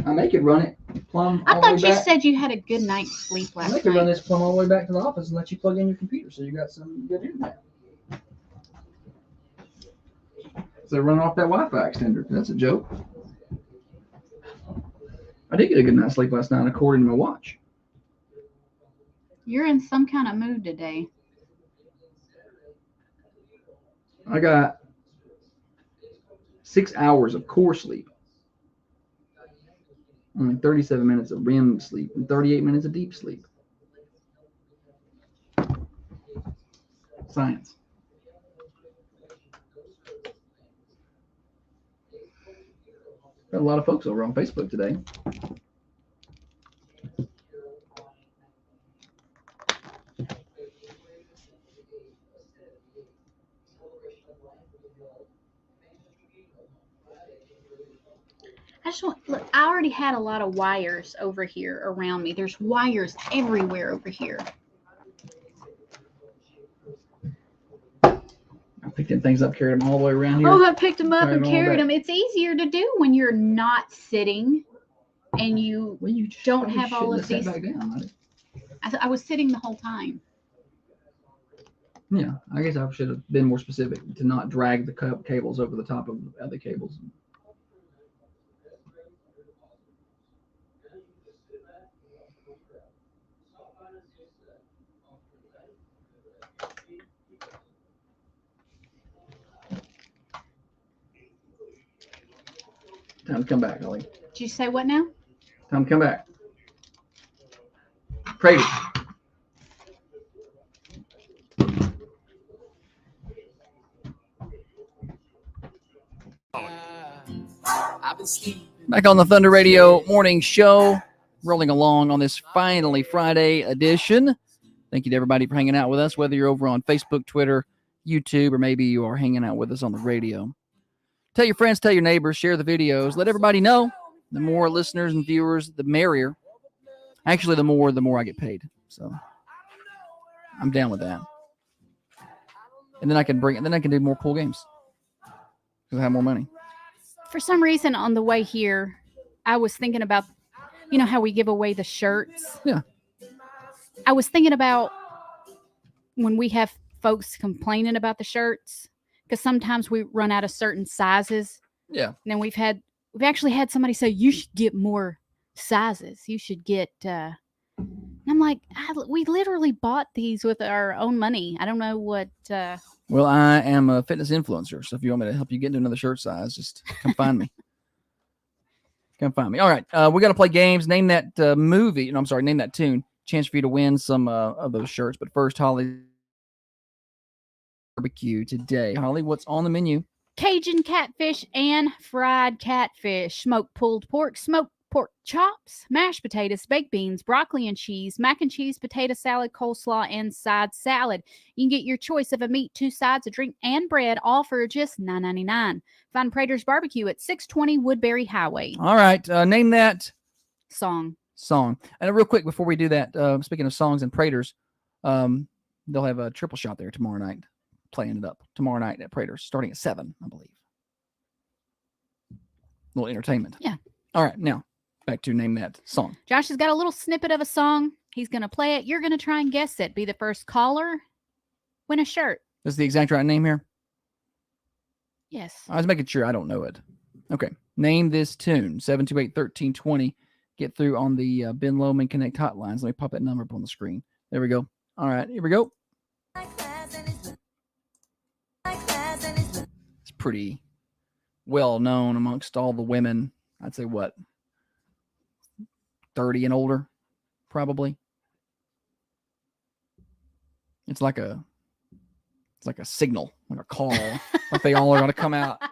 I could run it plumb I all the way thought you back. said you had a good night's sleep I last could run night. this plumb all the way back to the office and let you plug in your computer, so you got some good internet. So they're running off that Wi-Fi extender. That's a joke. I did get a good night's sleep last night, according to my watch. You're in some kind of mood today. I got 6 hours of core sleep, only 37 minutes of REM sleep, and 38 minutes of deep sleep. Science. Got a lot of folks over on Facebook today. I just want look. I already had a lot of wires over here around me. There's wires everywhere over here. I picked them things up, carried them all the way around here. Oh, I picked them up Carried and them all carried back. them. It's easier to do when you're not sitting and you. Well, you don't probably have all shouldn't of have these- sat back down. I was sitting the whole time. Yeah, I guess I should have been more specific to not drag the cables over the top of the other cables. Time to come back, Holly. Did you say what now? Time to come back. Prater. Back on the Thunder Radio morning show, rolling along on this finally Friday edition. Thank you to everybody for hanging out with us, whether you're over on Facebook, Twitter, YouTube, or maybe you are hanging out with us on the radio. Tell your friends, tell your neighbors, share the videos, let everybody know. The more listeners and viewers, the merrier. Actually, the more I get paid. So I'm down with that. And then I can do more pool games because I have more money. For some reason, on the way here, I was thinking about, you know, how we give away the shirts. Yeah. I was thinking about when we have folks complaining about the shirts, because sometimes we run out of certain sizes. Yeah. And then we've actually had somebody say, you should get more sizes. You should get, and I'm like, we literally bought these with our own money. I don't know what, Well, I am a fitness influencer, so if you want me to help you get into another shirt size, just come find me. Come find me. All right, we got to play games. Name that movie. No, I'm sorry. Name that tune. Chance for you to win some of those shirts. But first, Holly, barbecue today. Holly, what's on the menu? Cajun catfish and fried catfish, smoked pulled pork, smoked pork chops, mashed potatoes, baked beans, broccoli and cheese, mac and cheese, potato salad, coleslaw, and side salad. You can get your choice of a meat, 2 sides, a drink, and bread, all for just $9.99. Find Prater's Barbecue at 620 Woodbury Highway. All right, name that Song. And real quick before we do that, speaking of songs and Prater's, they'll have a triple shot there tomorrow night, playing it up tomorrow night at Prater's, starting at 7, I believe. A little entertainment. Yeah. All right, now back to name that song. Josh has got a little snippet of a song. He's going to play it. You're going to try and guess it. Be the first caller. Win a shirt. Is the exact right name here? Yes. I was making sure I don't know it. Okay. Name this tune. 728-1320. Get through on the Ben Lomond Connect hotlines. Let me pop that number up on the screen. There we go. All right. Here we go. It's pretty well known amongst all the women. I'd say what? 30 and older, probably. It's like a signal, like a call. Like they all are going to come out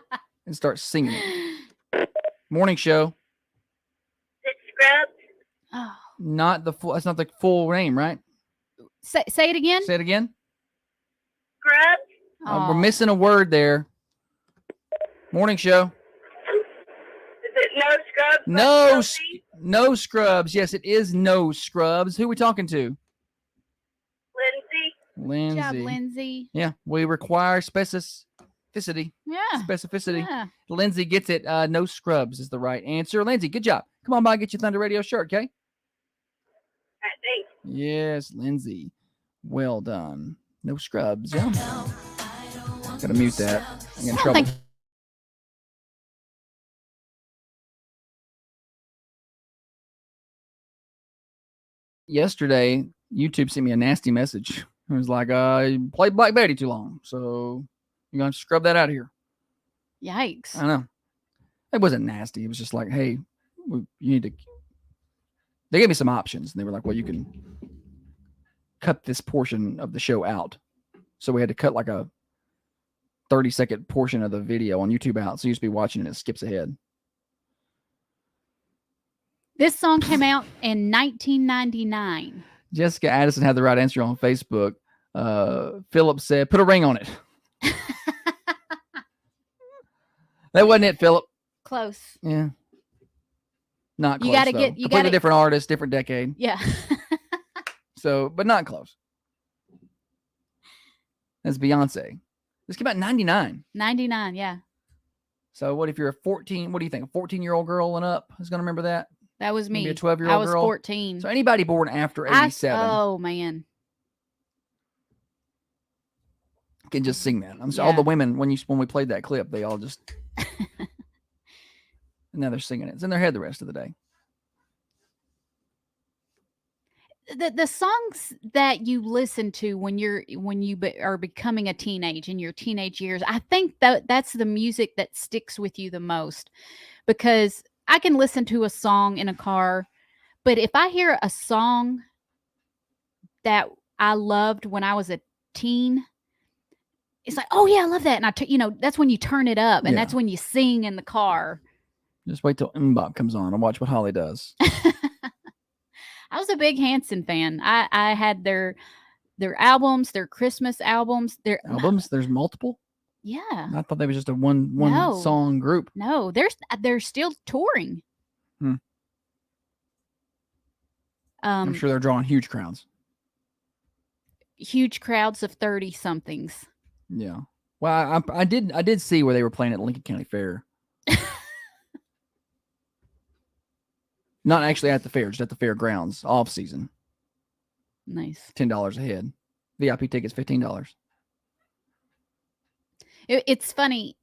and start singing it. Morning show. Scrubs. Oh. Not the full. That's not the full name, right? Say it again. Say it again. Scrubs. We're missing a word there. Morning show. Is it no Scrubs? No, no scrubs. Yes, it is no scrubs. Who are we talking to? Lindsay. Good job, Lindsay. Lindsay. Yeah, we require specificity. Yeah. Specificity. Yeah. Lindsay gets it. No scrubs is the right answer. Lindsay, good job. Come on by, get your Thunder Radio shirt, okay? Thanks. Yes, Lindsay. Well done. No scrubs. Yeah. Gotta mute that. I'm in I don't trouble. think Yesterday, YouTube sent me a nasty message. It was like, you played Black Betty too long, so you're going to scrub that out of here. Yikes. I know. It wasn't nasty. It was just like, hey, you need to. They gave me some options, and they were like, well, you can cut this portion of the show out. So we had to cut like a 30-second portion of the video on YouTube out. So you used to be watching and it skips ahead. This song came out in 1999. Jessica Addison had the right answer on Facebook. Philip said, put a ring on it. That wasn't it, Philip. Close. Yeah. Not close. You gotta though. get- you Completely gotta- different artist, different decade. Yeah. So, but not close. That's Beyonce. This came out in 99. 99. Yeah. So what if you're a 14, what do you think? A 14-year-old girl and up is going to remember that? That was Maybe me. a 12-year-old I was girl? 14. So anybody born after 87 Oh, man. can just sing that. I'm sorry, all Yeah. the women, when we played that clip, they all just, and now they're singing it. It's in their head the rest of the day. The songs that you listen to when you are becoming a teenage in your teenage years, I think that's the music that sticks with you the most, because I can listen to a song in a car, but if I hear a song that I loved when I was a teen, it's like, oh yeah, I love that, and that's when you turn it up, and Yeah. that's when you sing in the car. Just wait till Mbop comes on and watch what Holly does. I was a big Hanson fan. I had their albums, their Christmas albums, their Albums? There's multiple? Yeah. I thought they was just a one No. song group. No, they're still touring. Hmm. I'm sure they're drawing huge crowds. Huge crowds of 30 somethings. Yeah. Well, I did see where they were playing at Lincoln County Fair. Not actually at the fair, just at the fairgrounds, off season. Nice. $10 a head. VIP tickets $15. It's funny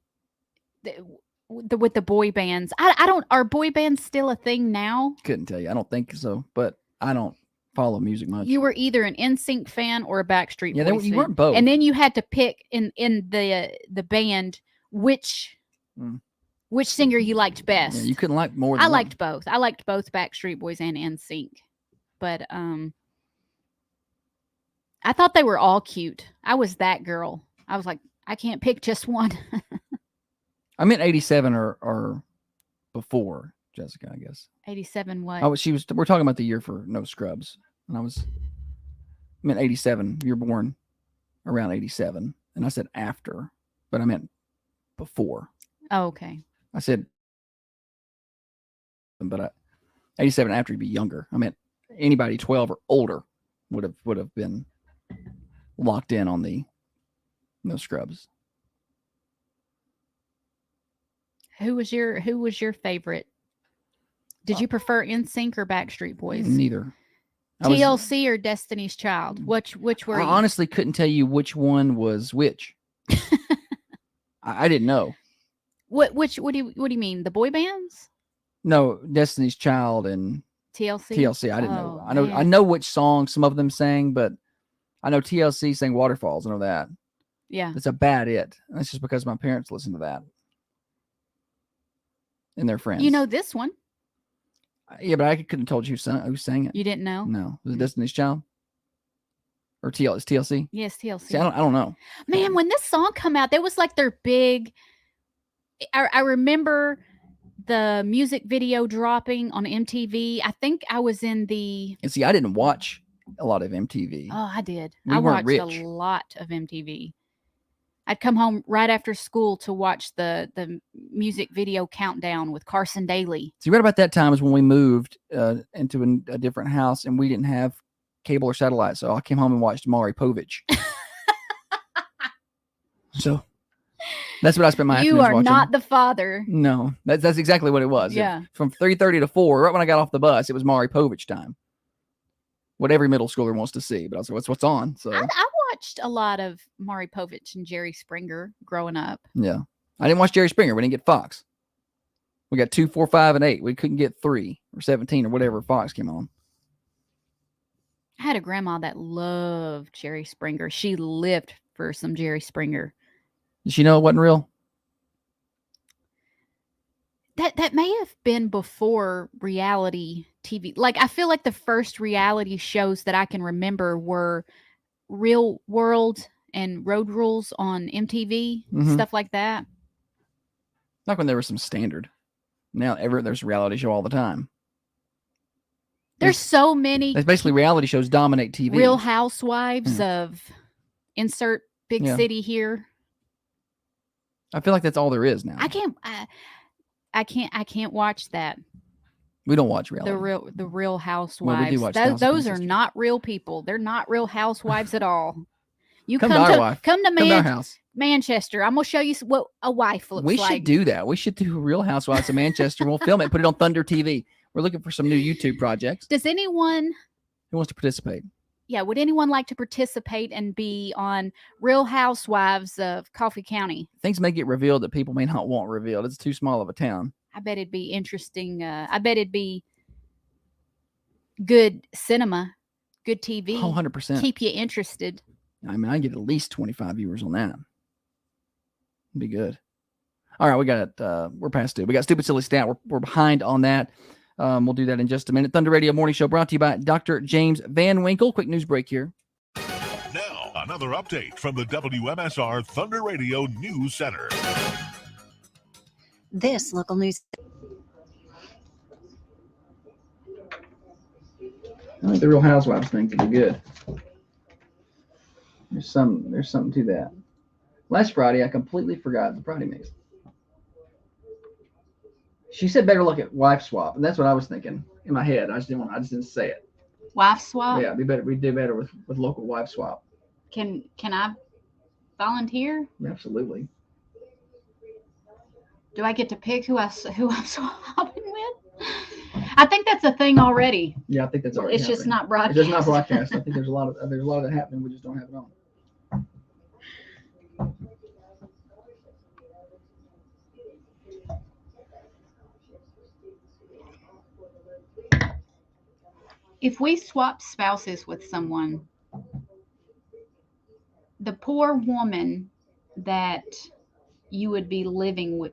with the boy bands. I don't. Are boy bands still a thing now? Couldn't tell you. I don't think so, but I don't follow music much. You were either an NSYNC fan or a Backstreet Yeah, Boys you fan. weren't both. And then you had to pick in the band which singer you liked best. Yeah, you couldn't like more than I one. liked both. I liked both Backstreet Boys and NSYNC. But I thought they were all cute. I was that girl. I was like, I can't pick just one. I meant 87 or before, Jessica, I guess. 87 what? We're talking about the year for No Scrubs. And I meant 87. You're born around 87. And I said after, but I meant before. Oh, okay. I said, but 87 after you'd be younger. I meant anybody 12 or older would have been locked in on the No Scrubs. Who was your favorite? Did you prefer NSYNC or Backstreet Boys? Neither. I was- TLC or Destiny's Child? Which were I you? honestly couldn't tell you which one was which. I didn't know. Which what do you mean? The boy bands? No, Destiny's Child and TLC? TLC. I didn't know. Oh, I know. man. I know which songs some of them sang, but I know TLC sang Waterfalls. I know that. Yeah. It's a bad it. That's just because my parents listened to that and their friends. You know this one. Yeah, but I couldn't have told you who sang it. You didn't know? No, was it Destiny's Child or TLC? Yes, TLC. See, I don't know. Man, when this song come out, that was like their big I remember the music video dropping on MTV. I think I was in the. And see, I didn't watch a lot of MTV. Oh, I did. We I weren't watched rich. a lot of MTV. I'd come home right after school to watch the music video countdown with Carson Daly. See, right about that time is when we moved into a different house, and we didn't have cable or satellite. So I came home and watched Maury Povich. So that's what I spent my You afternoons are watching. not the father. No, that's exactly what it was. Yeah. From 3:30 to 4, right when I got off the bus, it was Maury Povich time. What every middle schooler wants to see, but I was like, what's on? So I watched a lot of Maury Povich and Jerry Springer growing up. yeah, I didn't watch Jerry Springer. We didn't get Fox. We got 2, 4, 5, and 8. We couldn't get 3 or 17 or whatever Fox came on. I had a grandma that loved Jerry Springer. She lived for some Jerry Springer. Did she know it wasn't real? That may have been before reality TV. Like, I feel like the first reality shows that I can remember were Real World and Road Rules on MTV, Mhm. stuff like that. Like when there was some standard. Now there's a reality show all the time. There's so many That's basically reality shows dominate TV. Real Housewives of insert big Yeah. city here. I feel like that's all there is now. I can't watch that. We don't watch reality. The Real Housewives. Well, we do watch Those Thousand are Sisters. not real people. They're not real housewives at all. You Come to our to wife. come to Come to our house. Manchester. I'm gonna show you what a wife looks We like. should do that. We should do Real Housewives of Manchester. We'll film it and put it on Thunder TV. We're looking for some new YouTube projects. Does anyone? Who wants to participate? Yeah, would anyone like to participate and be on Real Housewives of Coffee County? Things may get revealed that people may not want revealed. It's too small of a town. I bet it'd be interesting. I bet it'd be good cinema, good TV. Oh, 100%. Keep you interested. I mean, I get at least 25 viewers on that. It'd be good. All right, we got it. We're past 2. We got Stupid Silly Stat. We're behind on that. We'll do that in just a minute. Thunder Radio Morning Show brought to you by Dr. James Van Winkle. Quick news break here. Now, another update from the WMSR Thunder Radio News Center. This local news. I think the Real Housewives thing could be good. There's something to that. Last Friday, I completely forgot the Friday mix. She said better look at wife swap, and that's what I was thinking in my head. I just didn't say it. Wife swap. Yeah, we'd do better with local wife swap. Can I volunteer? Absolutely. Do I get to pick who I'm swapping with? I think that's a thing already. Yeah, I think that's already It's just happening. not broadcast. It's just not broadcast. I think there's a lot of that happening. We just don't have it on. If we swap spouses with someone, the poor woman that you would be living with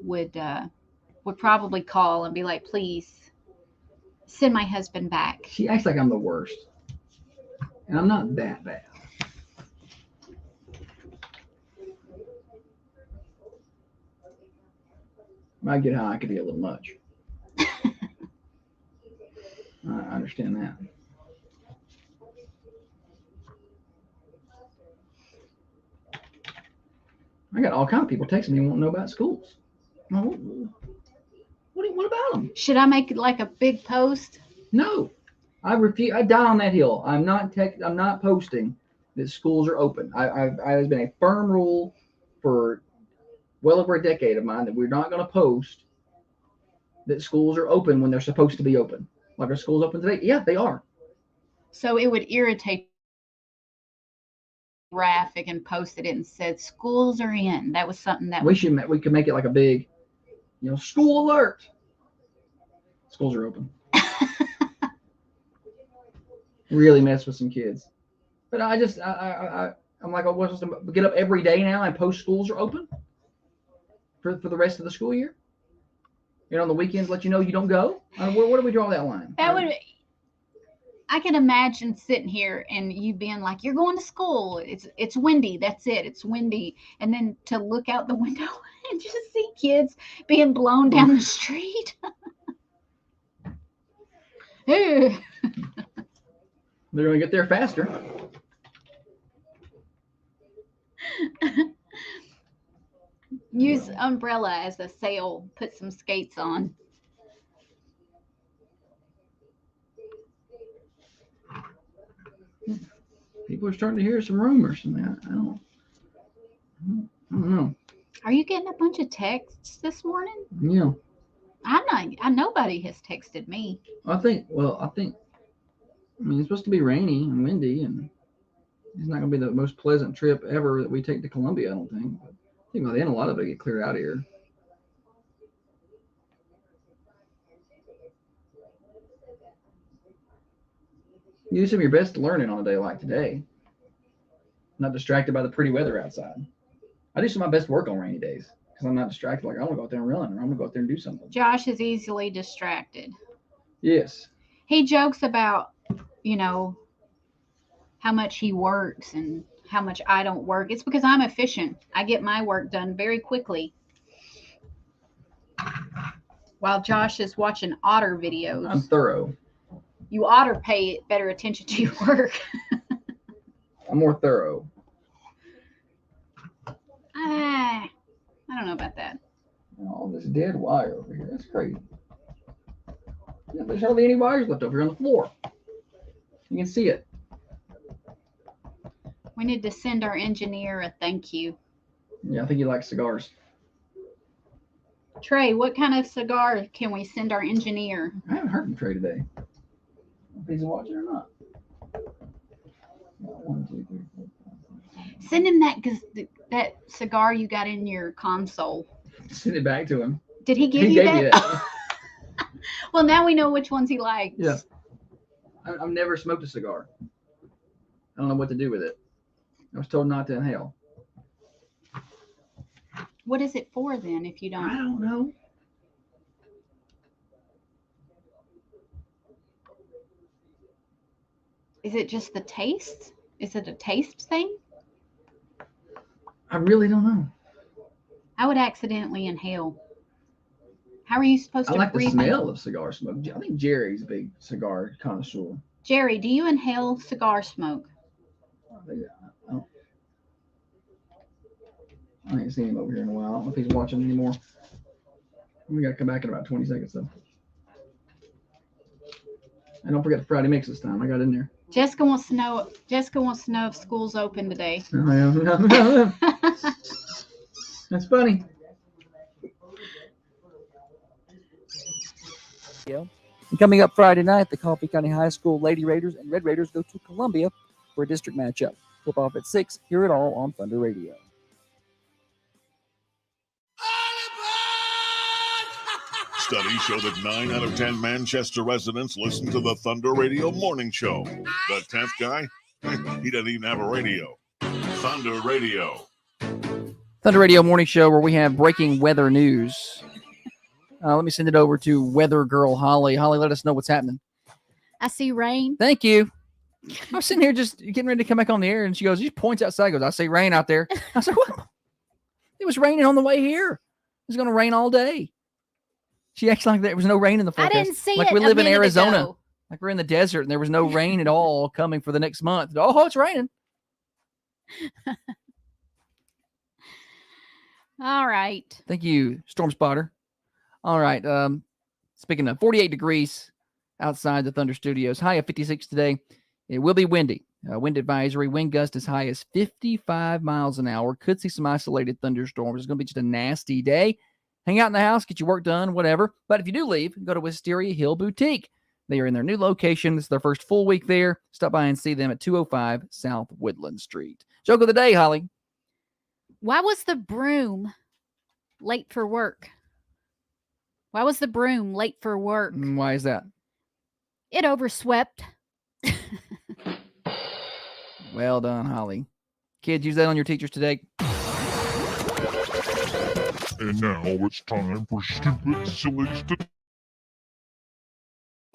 would probably call and be like, please send my husband back. She acts like I'm the worst, and I'm not that bad. I get how I could be a little much. I understand that. I got all kinds of people texting me wanting to know about schools. What about them? Should I make like a big post? No, I refuse. I die on that hill. I'm not posting that schools are open. I has been a firm rule for well over a decade of mine that we're not going to post that schools are open when they're supposed to be open. Like, are schools open today? Yeah, they are. So it would irritate graphic and posted it and said schools are in. That was something that We could make it like a big, school alert. Schools are open. Really mess with some kids. But I'm like, oh, what's supposed to get up every day now and post schools are open for the rest of the school year? On the weekends, let you know you don't go. Where do we draw that line? that would I can imagine sitting here and you being like, "You're going to school. It's windy. That's it. It's windy." And then to look out the window and just see kids being blown down the street. They're going to get there faster. Use umbrella as a sail. Put some skates on. People are starting to hear some rumors and that. I don't know. Are you getting a bunch of texts this morning? Yeah. I'm not. Nobody has texted me. I think, it's supposed to be rainy and windy, and it's not going to be the most pleasant trip ever that we take to Columbia, I don't think. But I think by the end, a lot of it get cleared out of here. You do some of your best learning on a day like today. Not distracted by the pretty weather outside. I do some of my best work on rainy days because I'm not distracted. Like, I want to go out there and run, or I'm going to go out there and do something. Josh is easily distracted. Yes. He jokes about, how much he works and how much I don't work. It's because I'm efficient. I get my work done very quickly. While Josh is watching otter videos. I'm thorough. You ought to pay better attention to your work. I'm more thorough. I don't know about that. All this dead wire over here. That's crazy. Yeah, there's hardly any wires left over here on the floor. You can see it. We need to send our engineer a thank you. Yeah, I think he likes cigars. Trey, what kind of cigar can we send our engineer? I haven't heard from Trey today. If he's watching or not. 1, 2, 3, 4, 5, 6. Send him that cigar you got in your console. Send it back to him. Did he give He you gave me that? that. Well, now we know which ones he likes. Yeah. I've never smoked a cigar. I don't know what to do with it. I was told not to inhale. What is it for then if you I don't? don't know. Is it just the taste? Is it a taste thing? I really don't know. I would accidentally inhale. How are you supposed I to like the breathe? smell of cigar smoke. I think Jerry's a big cigar connoisseur. Jerry, do you inhale cigar smoke? I ain't seen him over here in a while. I don't know if he's watching anymore. We got to come back in about 20 seconds, though. And don't forget the Friday mix this time. I got in there. Jessica wants to know if school's open today. That's funny. And coming up Friday night, the Coffee County High School Lady Raiders and Red Raiders go to Columbia for a district matchup. Flip off at 6. Hear it all on Thunder Radio. Studies show that 9 out of 10 Manchester residents listen to the Thunder Radio Morning Show. The 10th guy? He doesn't even have a radio. Thunder Radio. Thunder Radio Morning Show, where we have breaking weather news. Let me send it over to Weather Girl Holly. Holly, let us know what's happening. I see rain. Thank you. I was sitting here just getting ready to come back on the air, and she goes, she points outside, goes, I see rain out there. I said, what? It was raining on the way here. It was going to rain all day. She acts like there was no rain in the forecast. I didn't see like it. we live in a minute Arizona. ago. Like we're in the desert, and there was no rain at all coming for the next month. Oh, it's raining. All right. Thank you, Storm Spotter. All right. Speaking of 48 degrees outside the Thunder Studios, high of 56 today. It will be windy. Wind advisory, wind gust as high as 55 miles an hour. Could see some isolated thunderstorms. It's going to be just a nasty day. Hang out in the house, get your work done, whatever. But if you do leave, go to Wisteria Hill Boutique. They are in their new location. This is their first full week there. Stop by and see them at 205 South Woodland Street. Joke of the day, Holly. Why was the broom late for work? Why was the broom late for work? Why is that? It overswept. Well done, Holly. Kids, use that on your teachers today. And now it's time for Stupid Silly Statistics.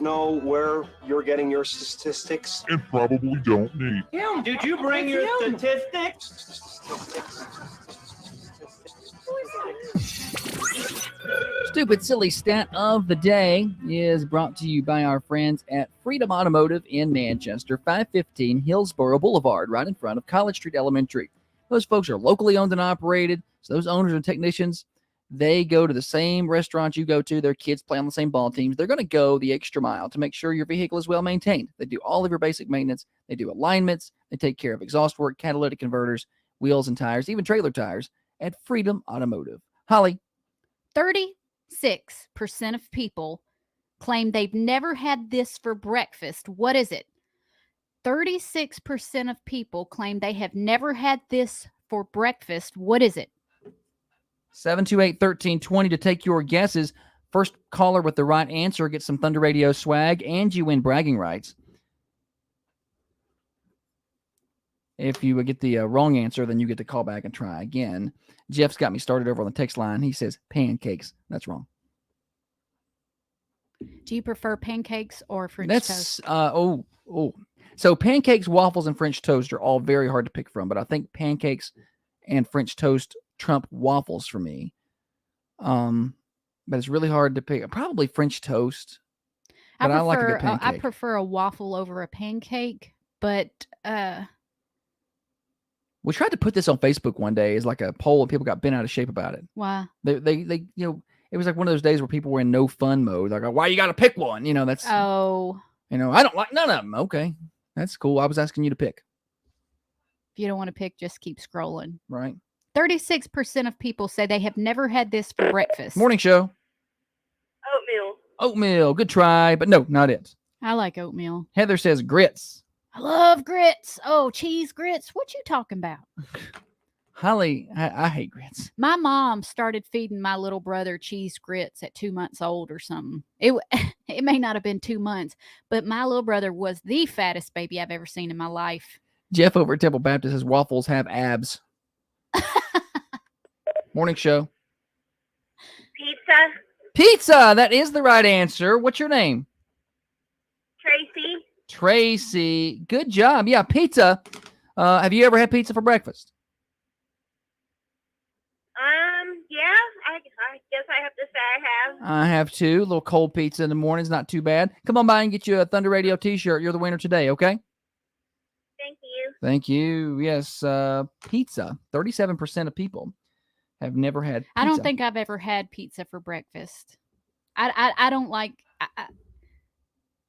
know where you're getting your statistics? And probably don't need. Did you bring your statistics? Stupid Silly Stat of the Day is brought to you by our friends at Freedom Automotive in Manchester, 515 Hillsborough Boulevard, right in front of College Street Elementary. Those folks are locally owned and operated, so those owners and technicians, they go to the same restaurant you go to. Their kids play on the same ball teams. They're going to go the extra mile to make sure your vehicle is well maintained. They do all of your basic maintenance. They do alignments. They take care of exhaust work, catalytic converters, wheels and tires, even trailer tires at Freedom Automotive. Holly. 36% of people claim they've never had this for breakfast. What is it? 36% of people claim they have never had this for breakfast. What is it? 728-1320 to take your guesses. First caller with the right answer gets some Thunder Radio swag, and you win bragging rights. If you get the wrong answer, then you get to call back and try again. Jeff's got me started over on the text line. He says pancakes. That's wrong. Do you prefer pancakes or French toast? So pancakes, waffles, and French toast are all very hard to pick from, but I think pancakes and French toast trump waffles for me. But it's really hard to pick. Probably French toast. But I like a good pancake. I prefer a waffle over a pancake, but we tried to put this on Facebook one day as like a poll, and people got bent out of shape about it. why? They it was like one of those days where people were in no fun mode. Like, why you got to pick one? That's Oh, I don't like none of them. Okay, that's cool. I was asking you to pick. if you don't want to pick, just keep scrolling. Right. 36% of people say they have never had this for breakfast. Morning show. Oatmeal. Oatmeal. Good try, but no, not it. I like oatmeal. Heather says grits. I love grits. Oh, cheese grits. What you talking about? Holly, I hate grits. My mom started feeding my little brother cheese grits at 2 months old or something. It may not have been 2 months, but my little brother was the fattest baby I've ever seen in my life. Jeff over at Temple Baptist says waffles have abs. Morning show. Pizza. Pizza. That is the right answer. What's your name? Tracy. Tracy. Good job. Yeah, pizza. Have you ever had pizza for breakfast? Yeah, I guess I have to say I have. I have too. A little cold pizza in the morning is not too bad. Come on by and get you a Thunder Radio t-shirt. You're the winner today, okay? Thank you. Thank you. Yes, pizza. 37% of people have never had pizza. I don't think I've ever had pizza for breakfast. I don't like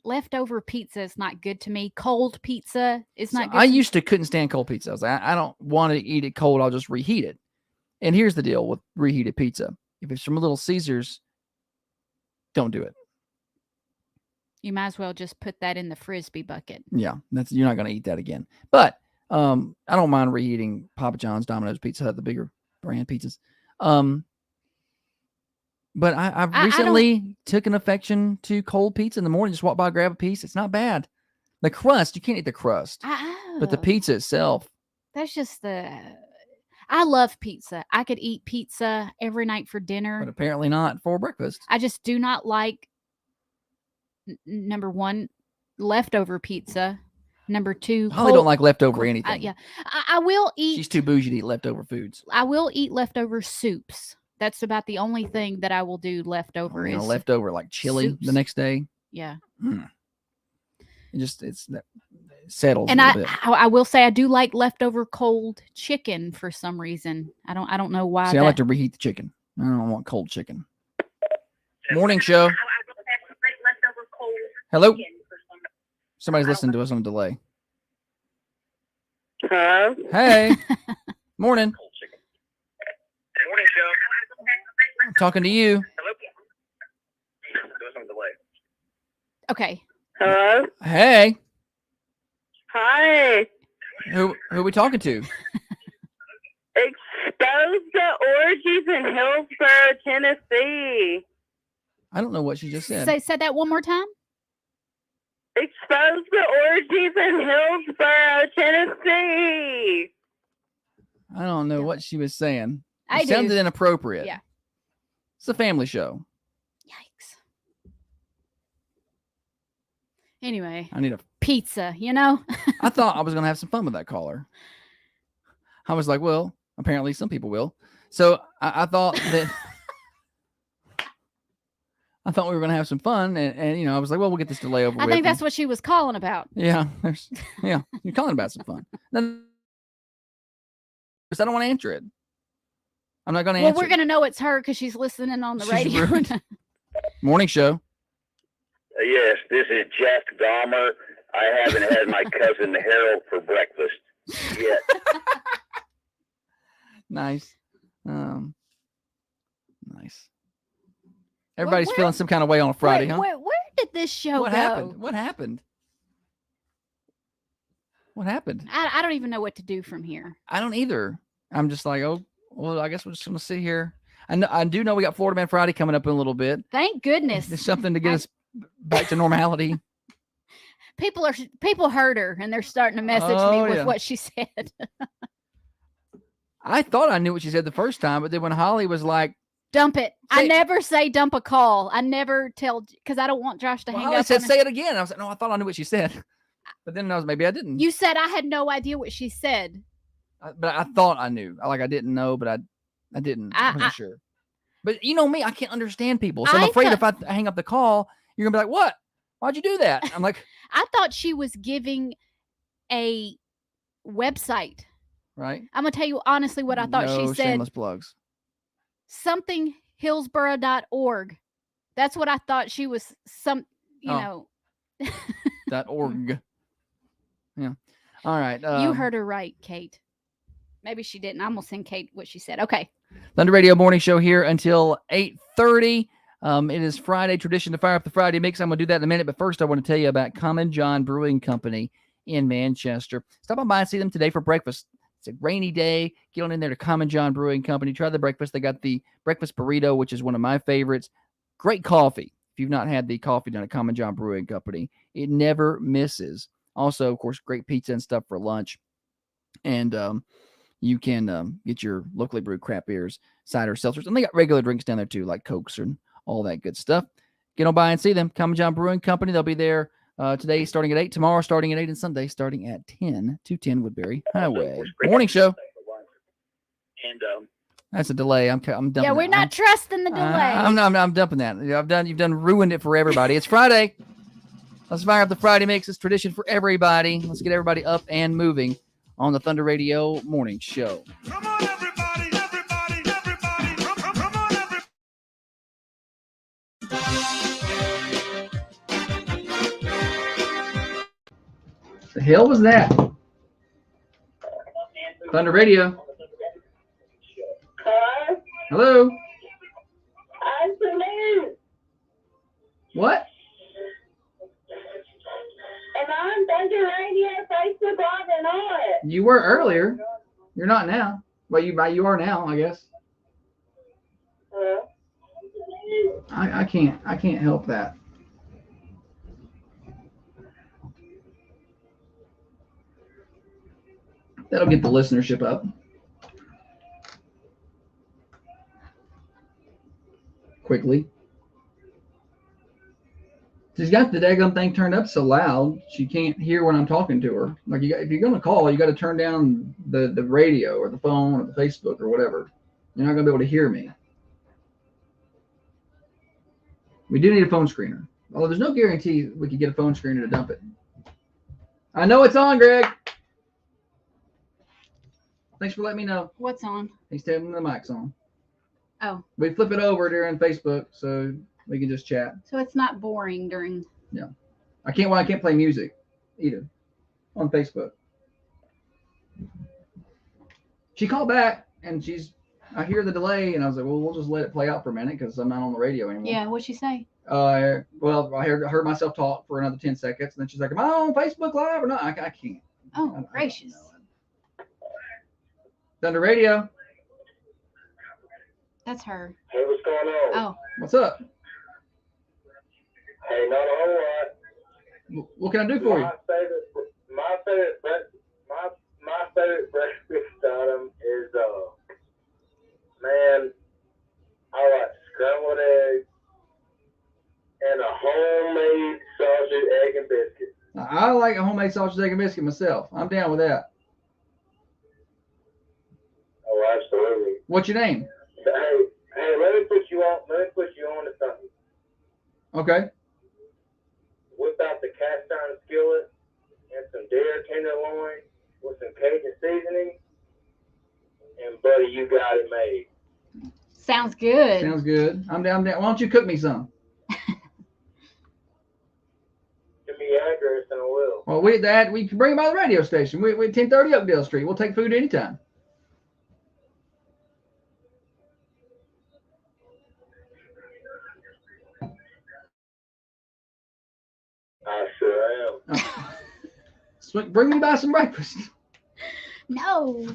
leftover pizza is not good to me. Cold pizza is not good. I used to couldn't stand cold pizza. I was like, I don't want to eat it cold. I'll just reheat it. And here's the deal with reheated pizza. If it's from Little Caesars, don't do it. You might as well just put that in the Frisbee bucket. Yeah, you're not going to eat that again. But I don't mind reheating Papa John's, Domino's, Pizza Hut, the bigger brand pizzas. But I've recently took an affection to cold pizza in the morning. Just walk by, grab a piece. It's not bad. The crust, you can't eat the crust. But the pizza itself. That's just I love pizza. I could eat pizza every night for dinner. But apparently not for breakfast. I just do not like, number one, leftover pizza. Number two, Holly don't like leftover anything. Yeah. I will eat. She's too bougie to eat leftover foods. I will eat leftover soups. That's about the only thing that I will do leftover is leftover like chili soups. the next day. Yeah. It's settles. And a little bit. I will say I do like leftover cold chicken for some reason. I don't know why. See, I like to reheat the chicken. I don't want cold chicken. Morning show. Hello. Somebody's listening to us on delay. Hello. Hey. Morning. Morning show. I'm talking to you. Hello. There's some delay. Okay. Hello. Hey. Hi. Who are we talking to? Expose the orgies in Hillsborough, Tennessee. I don't know what she just said. Say that one more time. Expose the orgies in Hillsborough, Tennessee. I don't know what she was saying. I It sounded do. inappropriate. Yeah. It's a family show. Yikes. Anyway, I need a. pizza, you know? I thought I was gonna have some fun with that caller. I was like, well, apparently some people will. So I thought that. I thought we were gonna have some fun, and you know, I was like, well, we'll get this delay over I with. think that's what she was calling about. Yeah, you're calling about some fun. Then, I don't want to answer it. I'm not going to Well, answer. we're going to know it's her because she's listening on the She's radio. ruined. Morning show. Yes, this is Jack Dahmer. I haven't had my cousin Harold for breakfast yet. Nice. Nice. Everybody's where- feeling some kind of way on a Friday, huh? Where did this show What go? happened? What happened? What happened? I don't even know what to do from here. I don't either. I'm just like, oh, well, I guess we're just going to sit here. I do know we got Florida Man Friday coming up in a little bit. Thank goodness. There's something to get us back to normality. People heard her and they're starting to message Oh, me with yeah. what she said. I thought I knew what she said the first time, but then when Holly was like, Dump it. I Say- never say dump a call. I never tell because I don't want Josh to well, hang Holly up. said, on her. say it again. I was like, no, I thought I knew what she said. But then I was, maybe I didn't. You said I had no idea what she said. But I thought I knew. Like I didn't know, but I didn't. I wasn't sure. But you know me, I can't understand people. So I'm I afraid thought- if I hang up the call, you're gonna be like, what? Why'd you do that? I'm like, I thought she was giving a website. right? I'm gonna tell you honestly what I thought No she said. shameless plugs. Something Hillsborough.org. That's what I thought she was. You Oh. know, .org. Yeah. All right. you heard her right, Kate. Maybe she didn't. I'm gonna send Kate what she said. Okay. Thunder Radio Morning Show here until 8:30. It is Friday, tradition to fire up the Friday mix. I'm going to do that in a minute, but first I want to tell you about Common John Brewing Company in Manchester. Stop on by and see them today for breakfast. It's a rainy day. Get on in there to Common John Brewing Company. Try the breakfast. They got the breakfast burrito, which is one of my favorites. Great coffee. If you've not had the coffee done at Common John Brewing Company, it never misses. Also, of course, great pizza and stuff for lunch. And you can get your locally brewed craft beers, cider, seltzers, and they got regular drinks down there too, like Cokes and all that good stuff. Get on by and see them. Common John Brewing Company. They'll be there today starting at 8, tomorrow starting at 8, and Sunday starting at 10, 210 Woodbury Highway. Morning show. And That's a delay. I'm dumping. Yeah, we're that. not trusting the delay. I'm dumping that. You've ruined it for everybody. It's Friday. Let's fire up the Friday mix. It's tradition for everybody. Let's get everybody up and moving on the Thunder Radio Morning Show. Come on, everybody, everybody, everybody. Come on, everybody. The hell was that? Thunder Radio. Hello. Afternoon. What? Am I on Thunder Radio, Facebook Live, and all it? You were earlier. You're not now. Well, you are now, I guess. I can't help that. That'll get the listenership up. Quickly. She's got the daggum thing turned up so loud she can't hear when I'm talking to her. Like if you're gonna call, you got to turn down the radio or the phone or the Facebook or whatever. You're not gonna be able to hear me. We do need a phone screener. Although there's no guarantee we could get a phone screener to dump it. I know it's on, Greg. Thanks for letting me know. What's on? He's telling me the mic's on. Oh, We flip it over during Facebook so we can just chat. so it's not boring during. I can't play music either on Facebook. She called back and I hear the delay and I was like, well, we'll just let it play out for a minute because I'm not on the radio anymore. Yeah, what'd she say? Well, I heard myself talk for another 10 seconds and then she's like, am I on Facebook Live or not? I can't. Oh, I don't gracious. know. Thunder Radio. That's her. hey, what's going on? Oh, What's up? Hey, not a whole lot. What can I do for you? My favorite breakfast item is man, I like scrambled eggs and a homemade sausage, egg, and biscuit. I like a homemade sausage, egg, and biscuit myself. I'm down with that. Oh, absolutely. What's your name? Hey, let me put you on to something. Okay. Whip out the cast iron skillet and some deer tenderloin with some Cajun seasoning, and buddy, you got it made. Sounds good. Sounds good. I'm down. Why don't you cook me some? Give me your address and I will. Well, we can bring them by the radio station. We're 1030 Oakdale Street. We'll take food anytime. I sure am. Bring me by some breakfast. No. All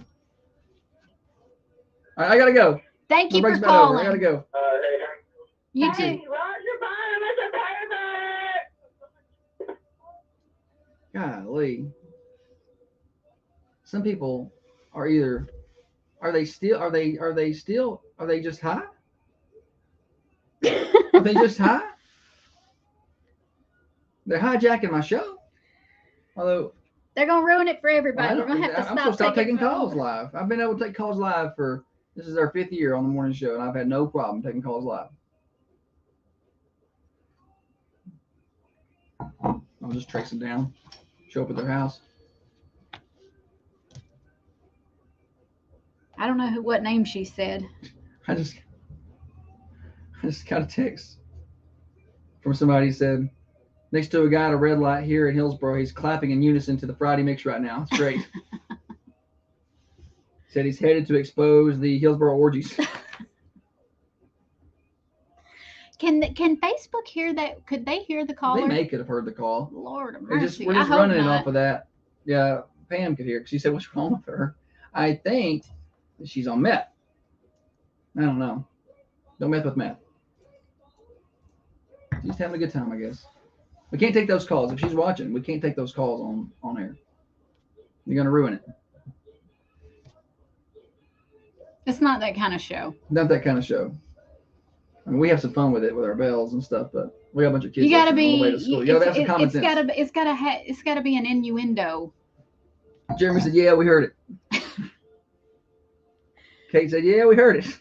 right, I gotta go. Thank you My for break's about over. calling. I gotta go. Hey, You Hey. too. Golly. Some people are are they just high? Are they just high? They're hijacking my show. Although They're gonna ruin it for everybody. I We're gonna have to I'm supposed to stop taking calls calls. live. I've been able to take calls live for this is our 5th year on the morning show, and I've had no problem taking calls live. I'll just trace them down, show up at their house. I don't know what name she said. I just got a text from somebody who said, next to a guy at a red light here in Hillsboro, he's clapping in unison to the Friday Mix right now. It's great. Said he's headed to expose the Hillsboro orgies. Can Facebook hear that? Could they hear the caller? They could have heard the call. Lord of We're mercy. just I hope running it not. off of that. Yeah, Pam could hear. She said, what's wrong with her? I think that she's on meth. I don't know. Don't meth with meth. She's having a good time, I guess. We can't take those calls. If she's watching, we can't take those calls on air. You're going to ruin it. It's not that kind of show. Not that kind of show. I mean, we have some fun with it with our bells and stuff, but we got a bunch of kids. You gotta listening on the way be. to school. You gotta have some common It's sense. it's gotta be an innuendo. Jeremy said, "Yeah, we heard it." Kate said, "Yeah, we heard it."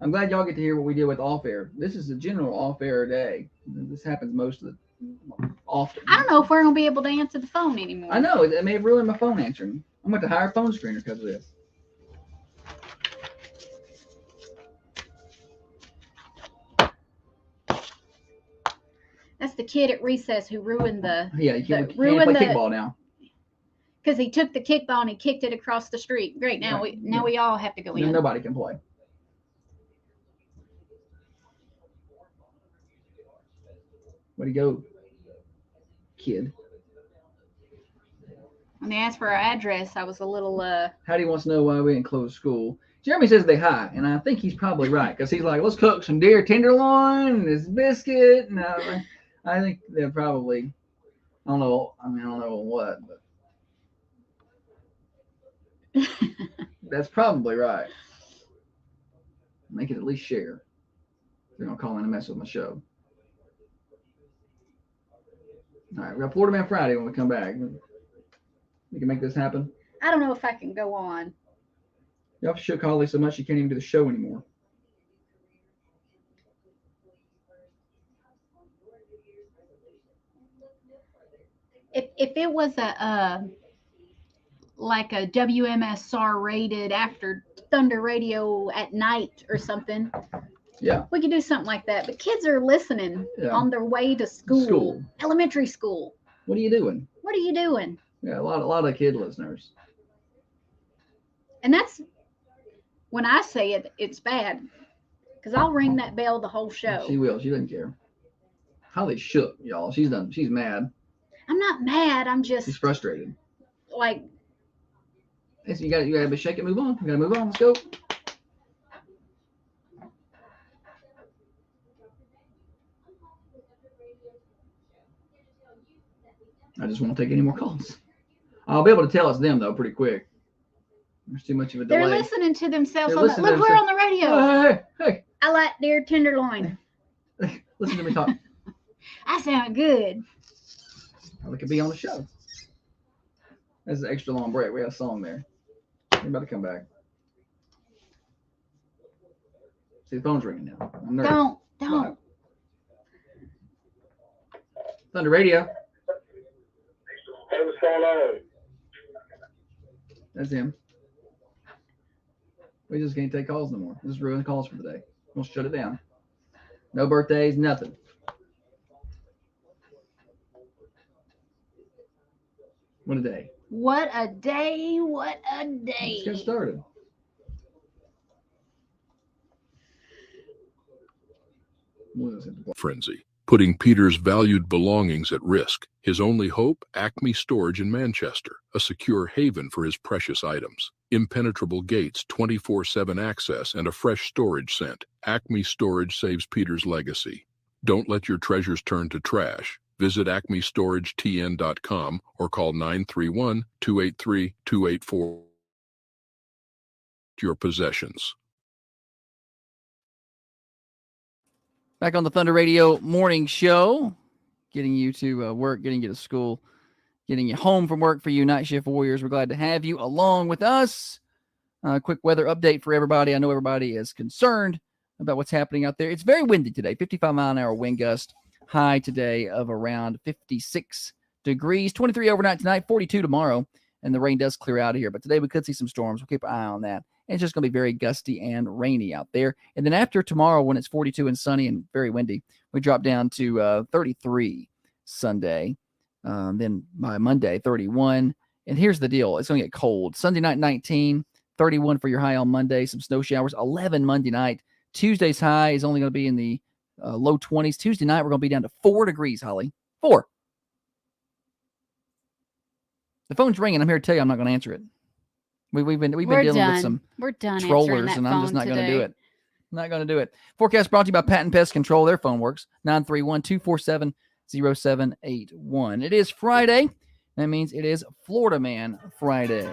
I'm glad y'all get to hear what we did with off air. This is a general off air day. This happens most of the often. I don't know if we're gonna be able to answer the phone anymore. I know it may have ruined my phone answering. I'm going to hire a phone screener because of this. That's the kid at recess who ruined the. Yeah, you can't play ruined kickball now. Because he took the kickball and he kicked it across the street. Great. Now Right. we all have to go Then in. nobody can play. Where'd he go, kid? When they asked for our address, I was a little Hattie wants to know why we didn't close school. Jeremy says they high, and I think he's probably right because he's like, let's cook some deer tenderloin and this biscuit. And I think they're probably, I don't know what, but that's probably right. They can at least share. They're gonna call in and mess with my show. All right, we got Florida Man Friday when we come back. We can make this happen. I don't know if I can go on. Y'all shook Holly so much she can't even do the show anymore. If it was like a WMSR rated after Thunder Radio at night or something, Yeah. we could do something like that. But kids are listening Yeah. on their way to school, elementary school. What are you doing? What are you doing? Yeah, a lot of kid listeners. And that's when I say it, it's bad. Because I'll ring that bell the whole show. She will. She doesn't care. Holly shook, y'all. She's done. She's mad. I'm not mad. I'm She's just frustrated. like, Hey, so you gotta shake it, move on. You gotta move on. Let's go. I just won't take any more calls. I'll be able to tell it's them though pretty quick. There's too much of a delay. they're listening to themselves. They're On the, listening to look, we're on the radio. Hey. I that deer tenderloin. Listen to me talk. That sounds good. We could be on the show. That's an extra long break. We have a song there. We're about to come back. See, the phone's ringing now. I'm nervous. Don't. Thunder Radio. Hey, what's going on? That's him. We just can't take calls no more. This is ruining calls for the day. We'll shut it down. No birthdays, nothing. What a day. What a day. What a day. Let's get started. Frenzy, putting Peter's valued belongings at risk. His only hope, Acme Storage in Manchester, a secure haven for his precious items. Impenetrable gates, 24/7 access, and a fresh storage scent. Acme Storage saves Peter's legacy. Don't let your treasures turn to trash. Visit acmestoragetn.com or call 931-283-284. Your possessions. Back on the Thunder Radio morning show, getting you to work, getting you to school, getting you home from work for you night shift warriors. We're glad to have you along with us. Quick weather update for everybody. I know everybody is concerned about what's happening out there. It's very windy today, 55-mile-an-hour wind gust. High today of around 56 degrees, 23 overnight tonight, 42 tomorrow, and the rain does clear out of here. But today we could see some storms. We'll keep an eye on that. And it's just going to be very gusty and rainy out there. And then after tomorrow, when it's 42 and sunny and very windy, we drop down to 33 Sunday. Then by Monday, 31. And here's the deal. It's going to get cold. Sunday night, 19, 31 for your high on Monday. Some snow showers, 11 Monday night. Tuesday's high is only going to be in the low 20s. Tuesday night, we're going to be down to 4 degrees, Holly. 4. The phone's ringing. I'm here to tell you I'm not going to answer it. We've been dealing with some trollers, and I'm just not going to do it. Not going to do it. Forecast brought to you by Patent Pest Control. Their phone works. 931-247-0781. It is Friday. That means it is Florida Man Friday.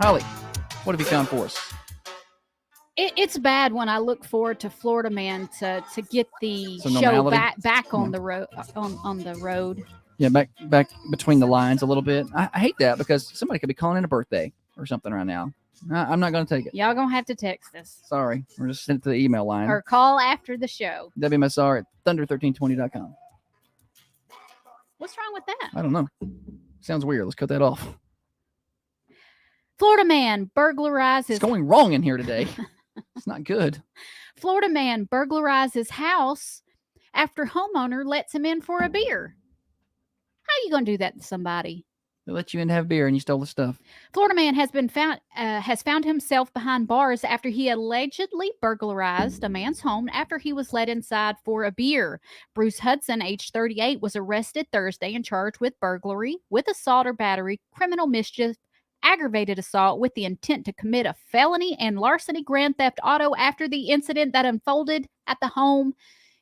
Holly, what have you found for us? It's bad when I look forward to Florida Man to get the Some show normality? back on the road on the road. Yeah, back between the lines a little bit. I hate that because somebody could be calling in a birthday or something right now. I'm not going to take it. Y'all gonna have to text us Sorry. We're just sent it to the email line. or call after the show. WMSR at thunder1320.com. What's wrong with that? I don't know. Sounds weird. Let's cut that off. Florida man burglarizes. It's going wrong in here today. It's not good. Florida man burglarizes house after homeowner lets him in for a beer. How are you going to do that to somebody? They let you in to have beer and you stole the stuff. Florida man has found himself behind bars after he allegedly burglarized a man's home after he was let inside for a beer. Bruce Hudson, age 38, was arrested Thursday and charged with burglary, with assault or battery, criminal mischief, aggravated assault with the intent to commit a felony, and larceny grand theft auto after the incident that unfolded at the home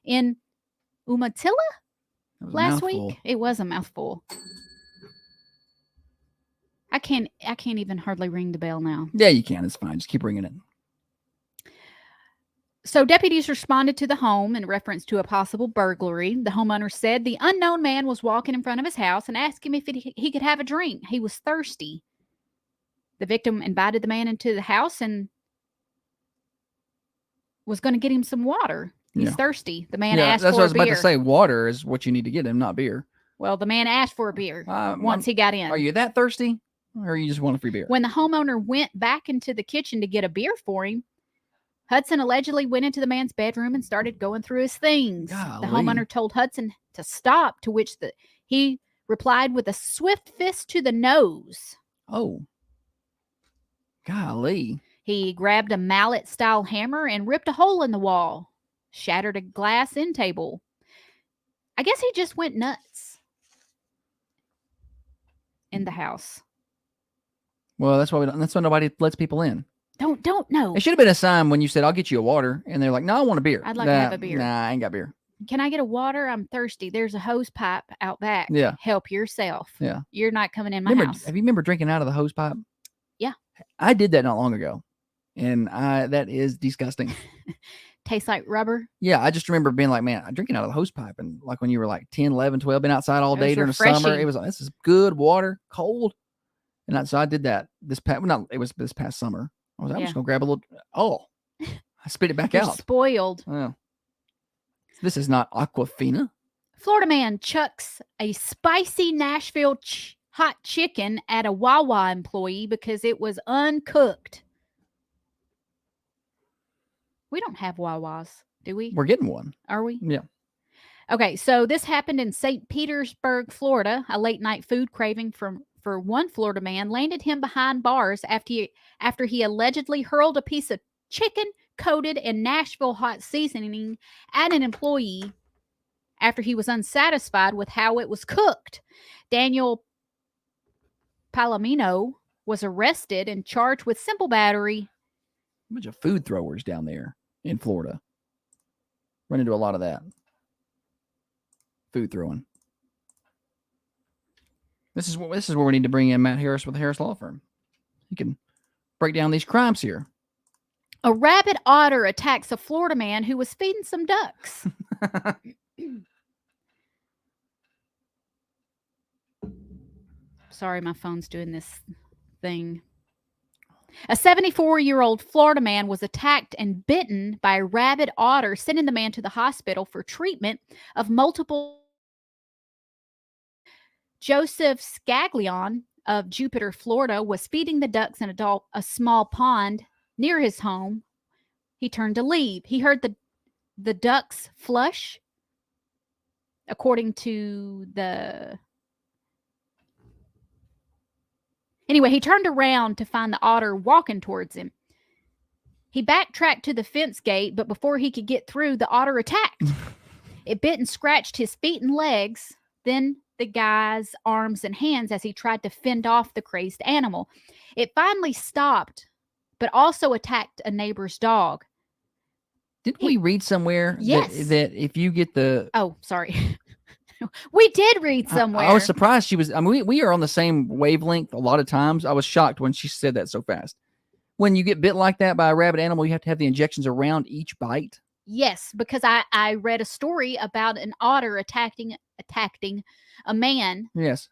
in Umatilla last week. It was a mouthful. I can't even hardly ring the bell now. Yeah, you can. It's fine. Just keep ringing it. So deputies responded to the home in reference to a possible burglary. The homeowner said the unknown man was walking in front of his house and asked him if he could have a drink. He was thirsty. The victim invited the man into the house and was going to get him some water. He's thirsty. The man asked for a beer. That's what I was about to say. Water is what you need to get him, not beer. Well, the man asked for a beer once he got in. Are you that thirsty? Or you just want a free beer? When the homeowner went back into the kitchen to get a beer for him, Hudson allegedly went into the man's bedroom and started going through his things. Golly. The homeowner told Hudson to stop, to which he replied with a swift fist to the nose. Oh. Golly. He grabbed a mallet-style hammer and ripped a hole in the wall, shattered a glass end table. I guess he just went nuts in the house. Well, that's why nobody lets people in. Don't know. It should have been a sign when you said, "I'll get you a water," and they're like, "No, I want a beer." I'd like to have a beer. Nah, I ain't got beer. Can I get a water? I'm thirsty. There's a hose pipe out back. Yeah. Help yourself. Yeah. You're not coming in my house. Have you remember drinking out of the hose pipe? Yeah. I did that not long ago, and that is disgusting. Tastes like rubber. Yeah, I just remember being like, man, I'm drinking out of the hose pipe. And like when you were like 10, 11, 12, been outside all It day was during the summer, refreshing. it was like, this is good water, cold. And so I did that it was this past summer. I'm Yeah. just going to grab a little, I spit it back You're out. spoiled. Oh. This is not Aquafina. Florida man chucks a spicy Nashville hot chicken at a Wawa employee because it was uncooked. We don't have Wawas, do we? We're getting one. Are we? Yeah. Okay, so this happened in St. Petersburg, Florida. A late night food craving for one Florida man landed him behind bars after he allegedly hurled a piece of chicken coated in Nashville hot seasoning at an employee after he was unsatisfied with how it was cooked. Daniel Palomino was arrested and charged with simple battery. A bunch of food throwers down there in Florida. Run into a lot of that. Food throwing. This is where we need to bring in Matt Harris with the Harris Law Firm. He can break down these crimes here. A rabid otter attacks a Florida man who was feeding some ducks. Sorry, my phone's doing this thing. A 74-year-old Florida man was attacked and bitten by a rabid otter, sending the man to the hospital for treatment of multiple. Joseph Scaglion of Jupiter, Florida, was feeding the ducks in a small pond near his home. He turned to leave. He heard the ducks flush, according to the... Anyway, he turned around to find the otter walking towards him. He backtracked to the fence gate, but before he could get through, the otter attacked. It bit and scratched his feet and legs, then the guy's arms and hands as he tried to fend off the crazed animal. It finally stopped, but also attacked a neighbor's dog. Didn't we read somewhere Yes. that if you get the... Oh, sorry. We did read somewhere. I was surprised she was... I mean, we are on the same wavelength a lot of times. I was shocked when she said that so fast. When you get bit like that by a rabid animal, you have to have the injections around each bite. Yes, because I read a story about an otter attacking a man. Yes.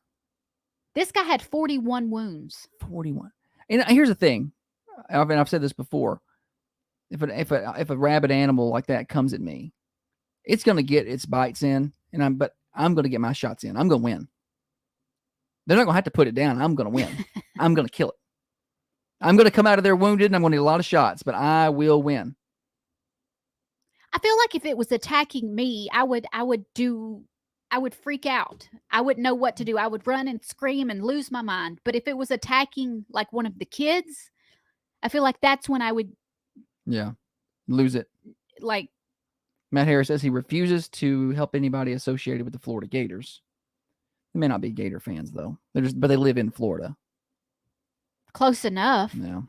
This guy had 41 wounds. 41. And here's the thing. I've said this before. If a rabid animal like that comes at me, it's going to get its bites in, but I'm going to get my shots in. I'm going to win. They're not going to have to put it down. I'm going to win. I'm going to kill it. I'm going to come out of there wounded, and I'm going to need a lot of shots, but I will win. I feel like if it was attacking me, I would freak out. I wouldn't know what to do. I would run and scream and lose my mind. But if it was attacking like one of the kids, I feel like that's when I would lose it. Like Matt Harris says he refuses to help anybody associated with the Florida Gators. They may not be Gator fans though. But they live in Florida. Close enough. Yeah.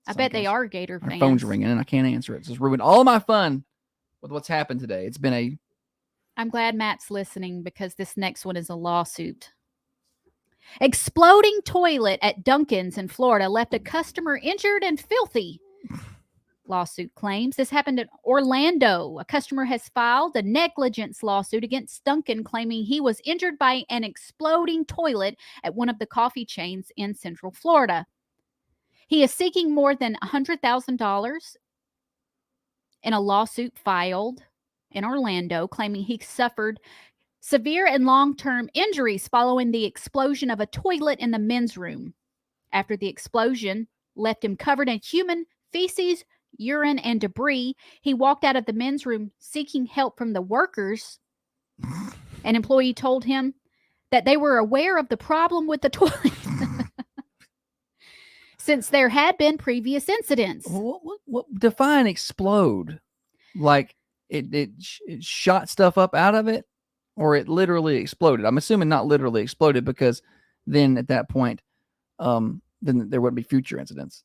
I bet they are Gator My fans. phone's ringing and I can't answer it. It's just ruined all my fun with what's happened today. It's been I'm glad Matt's listening because this next one is a lawsuit. Exploding toilet at Dunkin's in Florida left a customer injured and filthy. Lawsuit claims this happened in Orlando. A customer has filed a negligence lawsuit against Dunkin', claiming he was injured by an exploding toilet at one of the coffee chains in Central Florida. He is seeking more than $100,000 in a lawsuit filed in Orlando, claiming he suffered severe and long-term injuries following the explosion of a toilet in the men's room. After the explosion left him covered in human feces, urine, and debris, he walked out of the men's room seeking help from the workers. An employee told him that they were aware of the problem with the toilet since there had been previous incidents. what define explode? Like it shot stuff up out of it, or it literally exploded? I'm assuming not literally exploded, because then at that point, then there would be future incidents.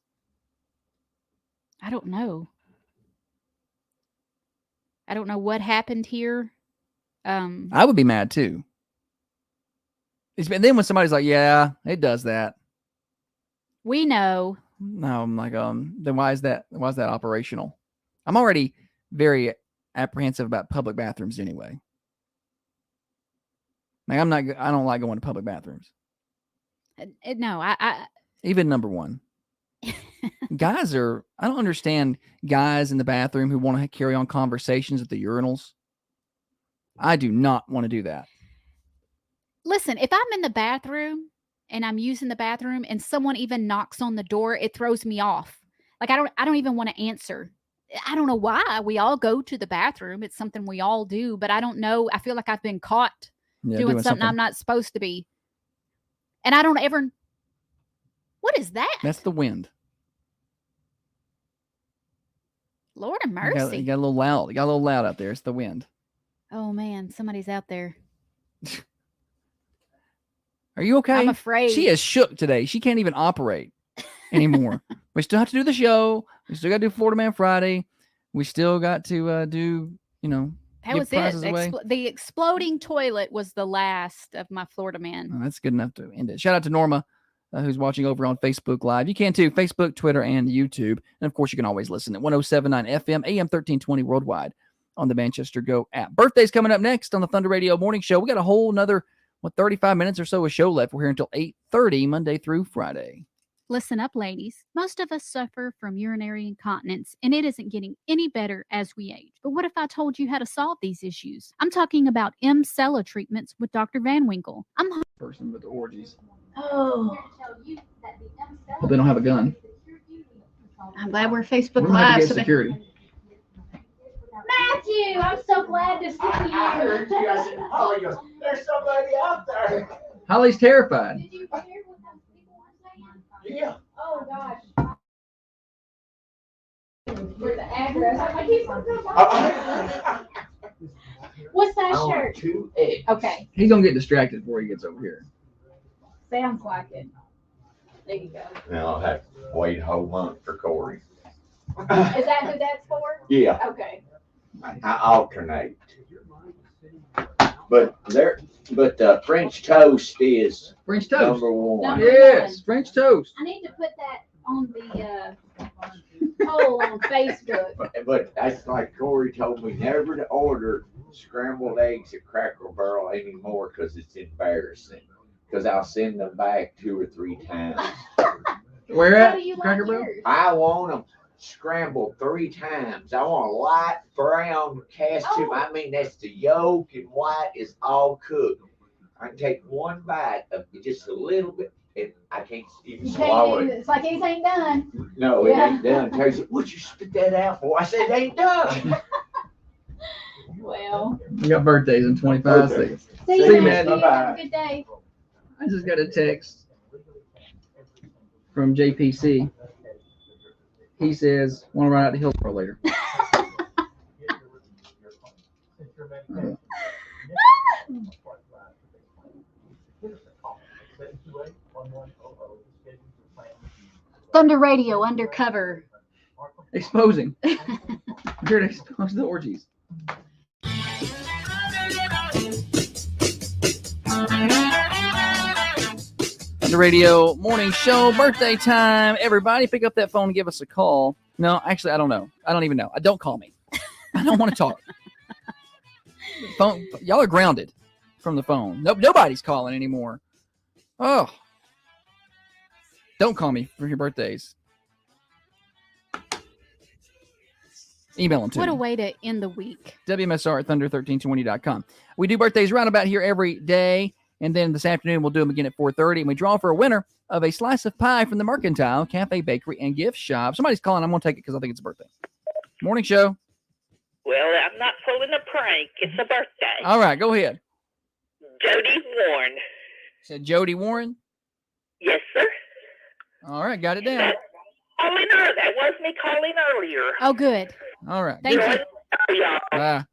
I don't know. I don't know what happened here. I would be mad too. Then when somebody's like, "Yeah, it does that," we know. No, I'm like, then why is that operational? I'm already very apprehensive about public bathrooms anyway. Like I don't like going to public bathrooms. No, I Even number one. I don't understand guys in the bathroom who want to carry on conversations at the urinals. I do not want to do that. listen, if I'm in the bathroom and I'm using the bathroom and someone even knocks on the door, it throws me off. Like I don't even want to answer. I don't know why. We all go to the bathroom. It's something we all do, but I don't know. I feel like I've been caught doing something I'm not supposed to be. And I don't ever. What is that? That's the wind. Lord of mercy. You got a little loud. You got a little loud out there. It's the wind. Oh man, somebody's out there. Are you okay? I'm afraid. She is shook today. She can't even operate anymore. We still have to do the show. We still got to do Florida Man Friday. We still got to do, That was it. The exploding toilet was the last of my Florida Man. Oh, that's good enough to end it. Shout out to Norma, who's watching over on Facebook Live. You can too. Facebook, Twitter, and YouTube. And of course, you can always listen at 107.9 FM, AM 1320 worldwide on the Manchester Go app. Birthday's coming up next on the Thunder Radio Morning Show. We got a whole another 35 minutes or so of show left. We're here until 8:30 Monday through Friday. Listen up, ladies. Most of us suffer from urinary incontinence, and it isn't getting any better as we age. But what if I told you how to solve these issues? I'm talking about Emcella treatments with Dr. Van Winkle. I'm person with the orgies. Oh, Hope they don't have a gun. I'm glad we're Facebook We're gonna have Live. to so get security. Matthew, I'm so glad to see you. I heard you. I said, Holly goes, there's somebody out there. Holly's terrified. Did you hear what those people were saying? Yeah. Oh, gosh. For the address. What's that shirt? 2X. Okay, He's going to get distracted before he gets over here. sounds like it. There you go. Now I'll have to wait a whole month for Corey. Is that who that's for? Yeah, Okay. I alternate. But French toast is French toast. number one. Number Yes, French toast. I need to put that on the poll on Facebook. But that's like Corey told me never to order scrambled eggs at Cracker Barrel anymore because it's embarrassing. Because I'll send them back 2 or 3 times. Where How at? do you Cracker like Barrel? yours? I want them scrambled 3 times. I want a light brown cast tube. I mean, that's the yolk and white is all cooked. I can take one bite of just a little bit, and I can't even You swallow can't, it. it's like it ain't done. No, it Yeah. ain't done. Terry said, "Would you spit that out for?" I said, "It ain't done." Well, We got birthdays in 25 Okay. seconds. see See you, you, Matthew. man. Have a good day. I just got a text from JPC. He says, want to ride out to Hillsboro later. Thunder Radio Undercover. Exposing. We're here to expose the orgies. The radio morning show, birthday time. Everybody pick up that phone and give us a call. No, actually, I don't know. I don't even know. Don't call me. I don't want to talk. Phone, y'all are grounded from the phone. Nobody's calling anymore. Oh. Don't call me for your birthdays. Email them to What me. a way to end the week. WMSR at thunder1320.com. We do birthdays right about here every day. And then this afternoon, we'll do them again at 4:30. And we draw for a winner of a slice of pie from the Mercantile Cafe, Bakery, and Gift Shop. Somebody's calling. I'm going to take it because I think it's a birthday. Morning show. Well, I'm not pulling a prank. It's a birthday. All right, go ahead. Jody Warren. Said Jody Warren. Yes, sir. All right, got it down. Calling earlier. That was me calling earlier. Oh, good. All right. Thank good. you. Y'all.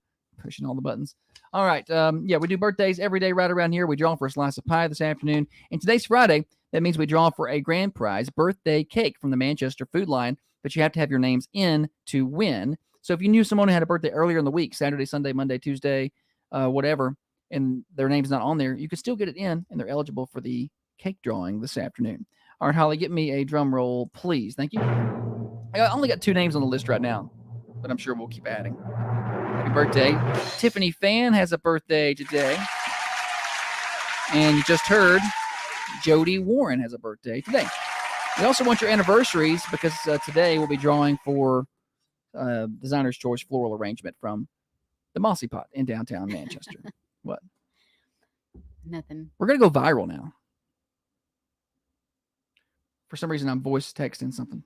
Pushing all the buttons. All right. Yeah, we do birthdays every day right around here. We draw for a slice of pie this afternoon. And today's Friday. That means we draw for a grand prize birthday cake from the Manchester Food Line. But you have to have your names in to win. So if you knew someone who had a birthday earlier in the week, Saturday, Sunday, Monday, Tuesday, whatever, and their name's not on there, you could still get it in, and they're eligible for the cake drawing this afternoon. All right, Holly, get me a drum roll, please. Thank you. I only got 2 names on the list right now. but I'm sure we'll keep adding. Happy birthday. Tiffany Fan has a birthday today. And you just heard Jody Warren has a birthday today. We also want your anniversaries because today we'll be drawing for Designer's Choice floral arrangement from the Mossy Pot in downtown Manchester. What? Nothing. We're going to go viral now. For some reason, I'm voice texting something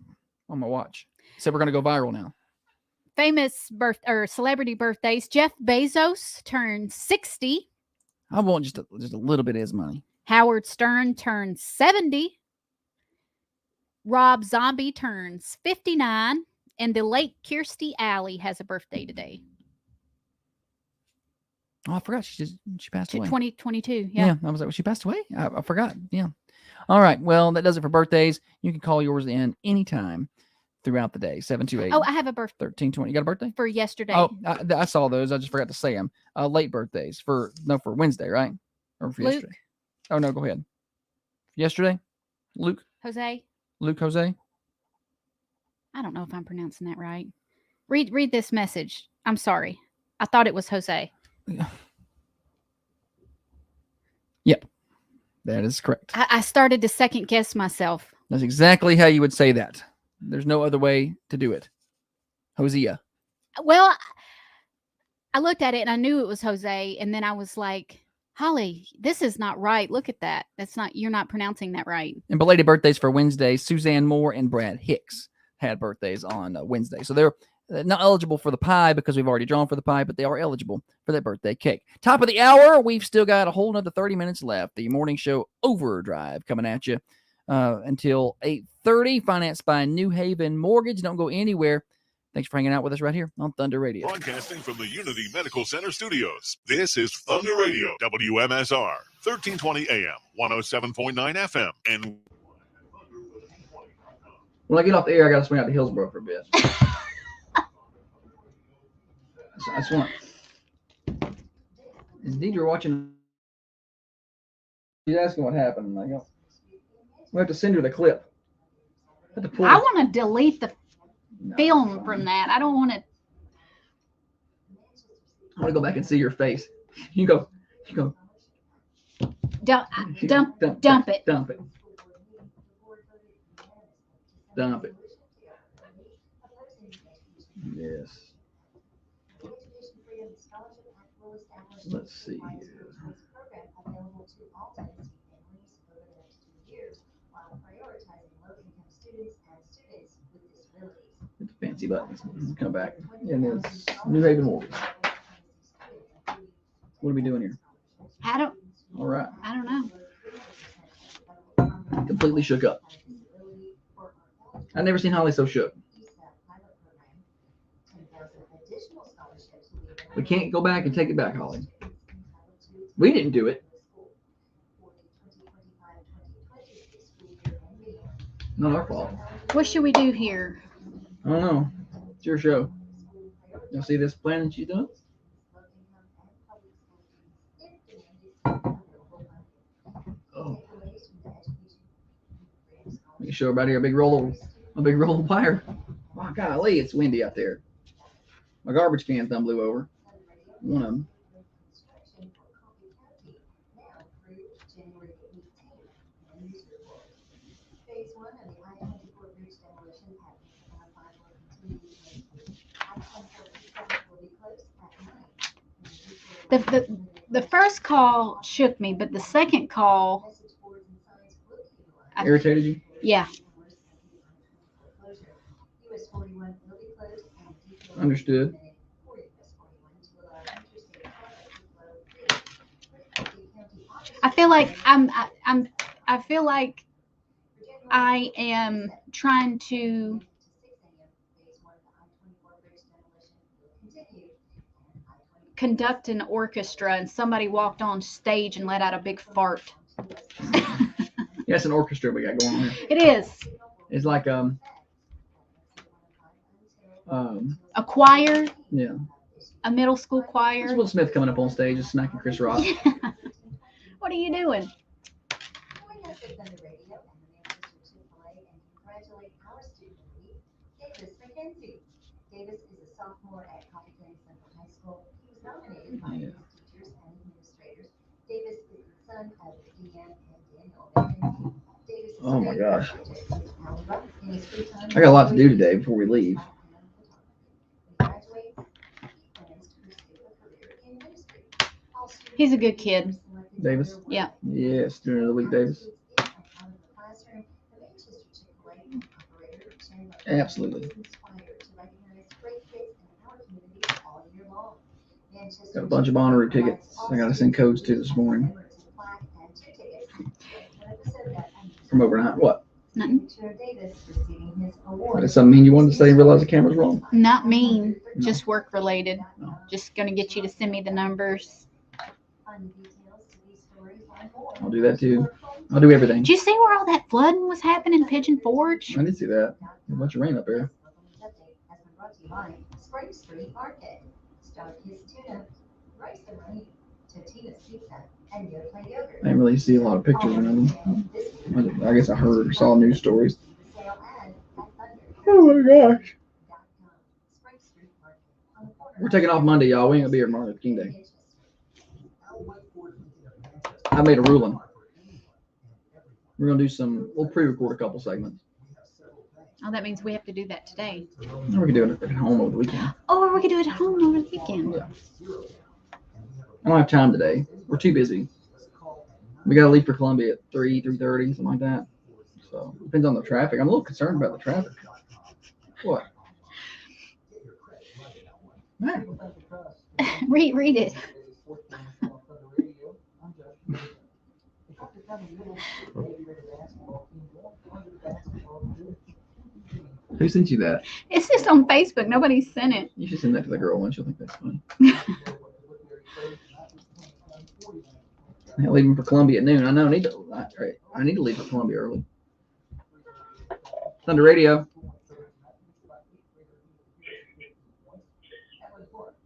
on my watch. So we're going to go viral now. Famous celebrity birthdays. Jeff Bezos turned 60. I want just a little bit of his money. Howard Stern turns 70. Rob Zombie turns 59. And the late Kirstie Alley has a birthday today. Oh, I forgot. She passed away. 2022. Yeah. I was like, well, she passed away? I forgot. Yeah. All right. Well, that does it for birthdays. You can call yours in anytime throughout the day. 728. Oh, I have a birthday. 1320. You got a birthday? For yesterday. Oh, I saw those. I just forgot to say them. Late birthdays for Wednesday, right? Or for Luke. yesterday? Oh, no, go ahead. Yesterday? Luke? Luke Jose? I don't know if I'm pronouncing that right. Read this message. I'm sorry. I thought it was Jose. Yep. That is correct. I started to second guess myself. That's exactly how you would say that. There's no other way to do it. Hosea. Well, I looked at it and I knew it was Jose. And then I was like, Holly, this is not right. Look at that. You're not pronouncing that right. And belated birthdays for Wednesday, Suzanne Moore and Brad Hicks had birthdays on Wednesday. So they're not eligible for the pie because we've already drawn for the pie, but they are eligible for that birthday cake. Top of the hour, we've still got a whole nother 30 minutes left. The morning show Overdrive coming at you until 8:30, financed by New Haven Mortgage. Don't go anywhere. Thanks for hanging out with us right here on Thunder Radio. Broadcasting from the Unity Medical Center studios, this is Thunder Radio, WMSR, 1320 AM, 107.9 FM, and when I get off the air, I got to swing out to Hillsborough for a bit. I just want. Is Deidre watching? She's asking what happened. I go. We have to send her the clip. I want to delete the film from that. I don't want to. I want to go back and see your face. You go. Dump it. Dump it. Yes. Let's see here. It's fancy buttons. Come back. And it's New Haven Mortgage. What are we doing here? All right. I don't know. Completely shook up. I've never seen Holly so shook. We can't go back and take it back, Holly. We didn't do it. Not our fault. What should we do here? I don't know. It's your show. You'll see this plan that she's done? Oh. Let me show everybody a big roll of wire. Oh, golly, it's windy out there. My garbage can thumb blew over. One of them. The first call shook me, but the second call irritated you? Yeah. Understood. I feel like I feel like I am trying to conduct an orchestra and somebody walked on stage and let out a big fart. Yeah, it's an orchestra we got going on here. It is. It's like a choir. Yeah. A middle school choir. It's Will Smith coming up on stage and smacking Chris Rock. What are you doing? Davis is a sophomore at Coffee County Central High School. He was nominated by his teachers and administrators. Davis is the son of Deanne and Daniel McKenzie. Davis is Oh my gosh. in his free time. I got a lot to do today before we leave. He's a good kid. Davis? Yeah. Yeah, student of the week, Davis. Absolutely. Got a bunch of Bonnaroo tickets I got to send codes to this morning. From overnight. What? Nothing. Does something mean you wanted to say and realize the camera's wrong? Not mean, just work related. Just gonna get you to send me the numbers. I'll do that too. I'll do everything. Did you see where all that flooding was happening in Pigeon Forge? I did see that. A bunch of rain up there. Spring Street Market. Start his tuna, raise the money to Tina's Pizza, and go play yogurt. I didn't really see a lot of pictures or nothing. I guess I heard or saw news stories. Oh my gosh. We're taking off Monday, y'all. We ain't gonna be here Martin Luther King Day. I made a ruling. We're gonna do we'll pre-record a couple segments. Oh, that means we have to do that today. And we can do it at home over the weekend. Or we could do it at home over the weekend. Yeah. I don't have time today. We're too busy. We gotta leave for Columbia at 3:30, something like that. So depends on the traffic. I'm a little concerned about the traffic. What? Man. Read it. Who sent you that? It's just on Facebook. Nobody sent it. You should send that to the girl one. She'll think that's funny. I'm leaving for Columbia at noon. I know. I need to leave for Columbia early. Thunder Radio.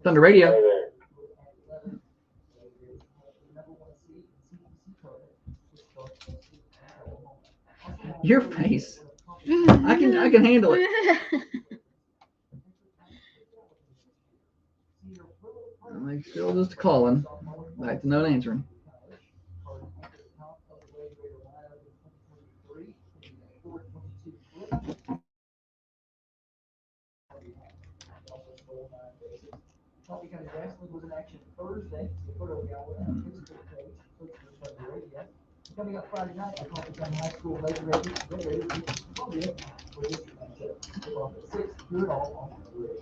Thunder Radio. Your face. I can handle it. I'm still just calling. Back to not answering. Coming up Friday night at Coffee County High School, later ready for Columbia for district matchup. Kickoff at 6, do it all on the grid.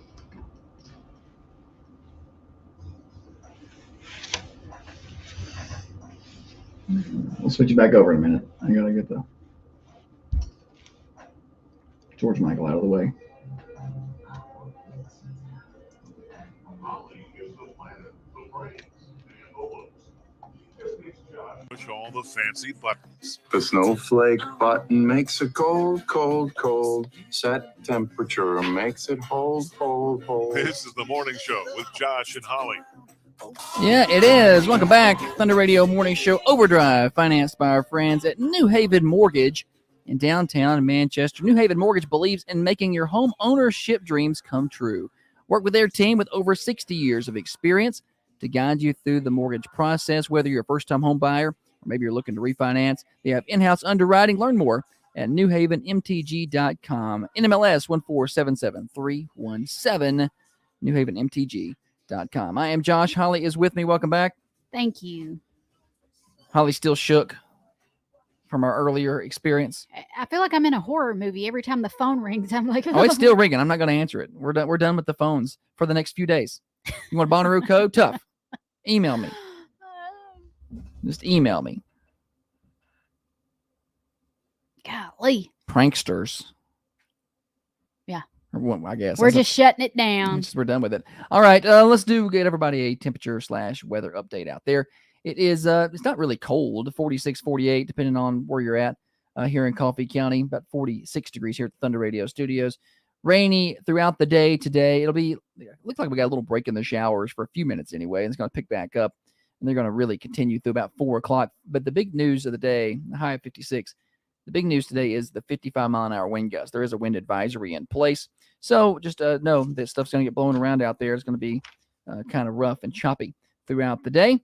We'll switch you back over in a minute. I gotta get the George Michael out of the way. Push all the fancy buttons. The snowflake button makes it cold, cold, cold. Set temperature makes it hold, hold, hold. This is the morning show with Josh and Holly. Yeah, it is. Welcome back. Thunder Radio Morning Show Overdrive, financed by our friends at New Haven Mortgage in downtown Manchester. New Haven Mortgage believes in making your home ownership dreams come true. Work with their team with over 60 years of experience to guide you through the mortgage process, whether you're a first-time home buyer or maybe you're looking to refinance. They have in-house underwriting. Learn more at newhavenmtg.com. NMLS 1477317, newhavenmtg.com. I am Josh. Holly is with me. Welcome back. Thank you. Holly's still shook from our earlier experience. I feel like I'm in a horror movie. Every time the phone rings, I'm like, Oh, it's still ringing. I'm not going to answer it. We're done with the phones for the next few days. You want a Bonnaroo code? Tough. Email me. Just email me. Golly. Pranksters. Yeah. Or what, I guess. We're just shutting it down. We're done with it. All right. Let's get everybody a temperature/weather update out there. It is, it's not really cold, 46, 48, depending on where you're at here in Coffee County, about 46 degrees here at the Thunder Radio Studios. Rainy throughout the day today. Looks like we got a little break in the showers for a few minutes anyway, and it's going to pick back up, and they're going to really continue through about 4 o'clock. But the big news of the day, the high of 56, the big news today is the 55-mile-an-hour wind gust. There is a wind advisory in place. So just know that stuff's going to get blown around out there. It's going to be kind of rough and choppy throughout the day.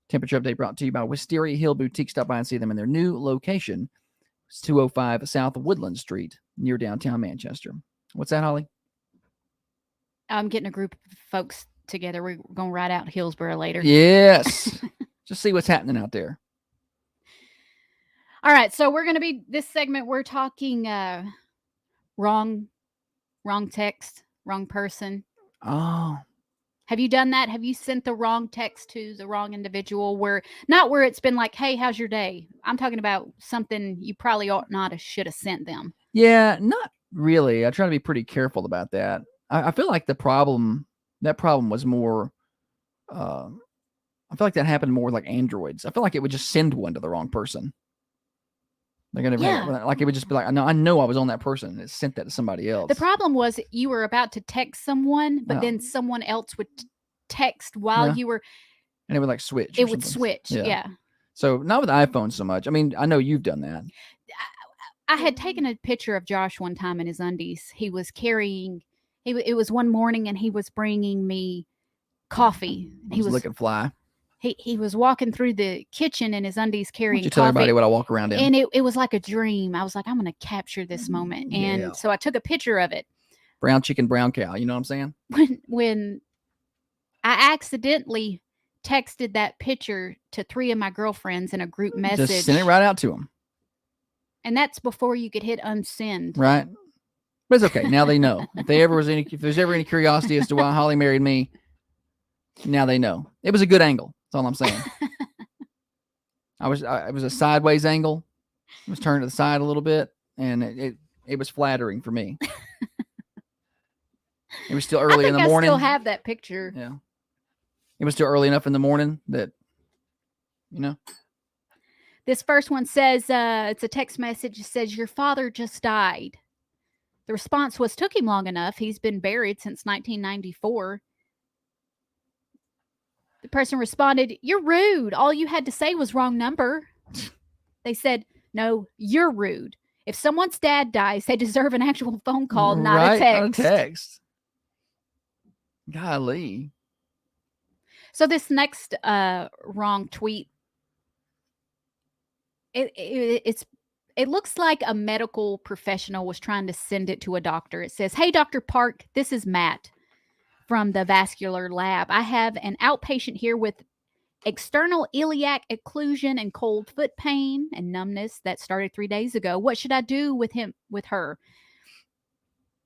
Temperature update brought to you by Wisteria Hill Boutique. Stop by and see them in their new location. It's 205 South Woodland Street near downtown Manchester. What's that, Holly? I'm getting a group of folks together. We're going to ride out Hillsboro later. Yes. Just see what's happening out there. All right. So we're going to be, this segment, we're talking wrong text, wrong person. Oh. Have you done that? Have you sent the wrong text to the wrong individual not where it's been like, hey, how's your day? I'm talking about something you probably ought not have should have sent them. Yeah, not really. I try to be pretty careful about that. I feel like that problem was more, I feel like that happened more with like Androids. I feel like it would just send one to the wrong person. Like, like it would just be like, I know I was on that person and it sent that to somebody else. The problem was you were about to text someone, but then someone else would text while you were. And it would like switch. It would switch. Yeah. So not with iPhone so much. I mean, I know you've done that. I had taken a picture of Josh one time in his undies. He was carrying, it was one morning and he was bringing me coffee. He was looking fly. He was walking through the kitchen in his undies carrying coffee. Tell everybody what I walk around in. And it was like a dream. I was like, I'm going to capture this moment. And so I took a picture of it. Brown chicken, brown cow. You know what I'm saying? When I accidentally texted that picture to 3 of my girlfriends in a group message. Just send it right out to them. And that's before you could hit unsend. Right. But it's okay. Now they know. If there's ever any curiosity as to why Holly married me, now they know. It was a good angle. That's all I'm saying. It was a sideways angle. It was turned to the side a little bit, and it was flattering for me. It was still early in the morning. I still have that picture. Yeah. It was still early enough in the morning that, This first one says, it's a text message. It says, your father just died. The response was, took him long enough. He's been buried since 1994. The person responded, you're rude. All you had to say was wrong number. They said, no, you're rude. If someone's dad dies, they deserve an actual phone call, not a text. Not a text. Golly. So this next wrong tweet, it looks like a medical professional was trying to send it to a doctor. It says, hey, Dr. Park, this is Matt from the vascular lab. I have an outpatient here with external iliac occlusion and cold foot pain and numbness that started 3 days ago. What should I do with her?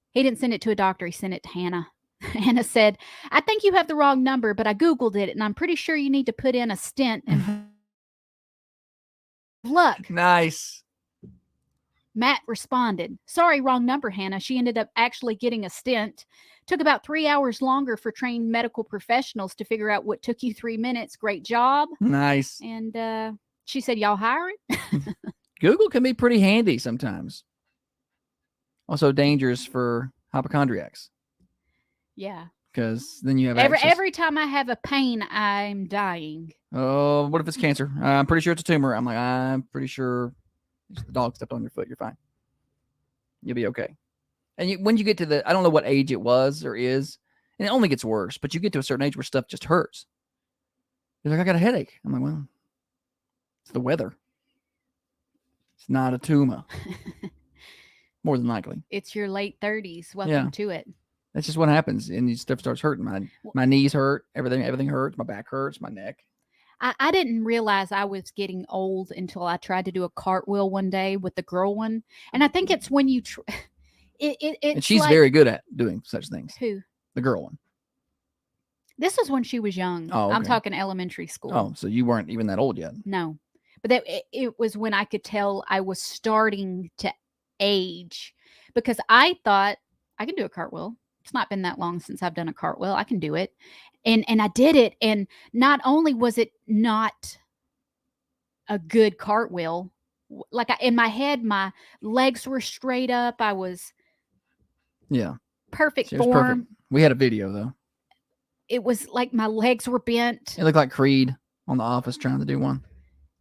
He didn't send it to a doctor. He sent it to Hannah. Hannah said, I think you have the wrong number, but I Googled it and I'm pretty sure you need to put in a stent and luck. Nice. Matt responded, sorry, wrong number, Hannah. She ended up actually getting a stent. Took about 3 hours longer for trained medical professionals to figure out what took you 3 minutes. Great job. Nice. And she said, y'all hiring? Google can be pretty handy sometimes. Also dangerous for hypochondriacs. Yeah. Because then you have every time I have a pain, I'm dying. Oh, what if it's cancer? I'm pretty sure it's a tumor. I'm like, I'm pretty sure the dog stepped on your foot. You're fine. You'll be okay. And when you get to I don't know what age it was or is, and it only gets worse, but you get to a certain age where stuff just hurts. You're like, I got a headache. I'm like, well, it's the weather. It's not a tumor. More than likely. It's your late 30s. Welcome to it. That's just what happens. And stuff starts hurting. My knees hurt. Everything hurts. My back hurts. My neck. I didn't realize I was getting old until I tried to do a cartwheel one day with the girl one. And I think it's when you... and she's like, very good at doing such things. Who? The girl one. This was when she was young. Oh, okay. I'm talking elementary school. Oh, so you weren't even that old yet. No. But it was when I could tell I was starting to age, because I thought I can do a cartwheel. It's not been that long since I've done a cartwheel. I can do it. And I did it. And not only was it not a good cartwheel, like in my head, my legs were straight up. I was perfect form. Perfect. We had a video though. It was like my legs were bent. It looked like Creed on The Office trying to do one.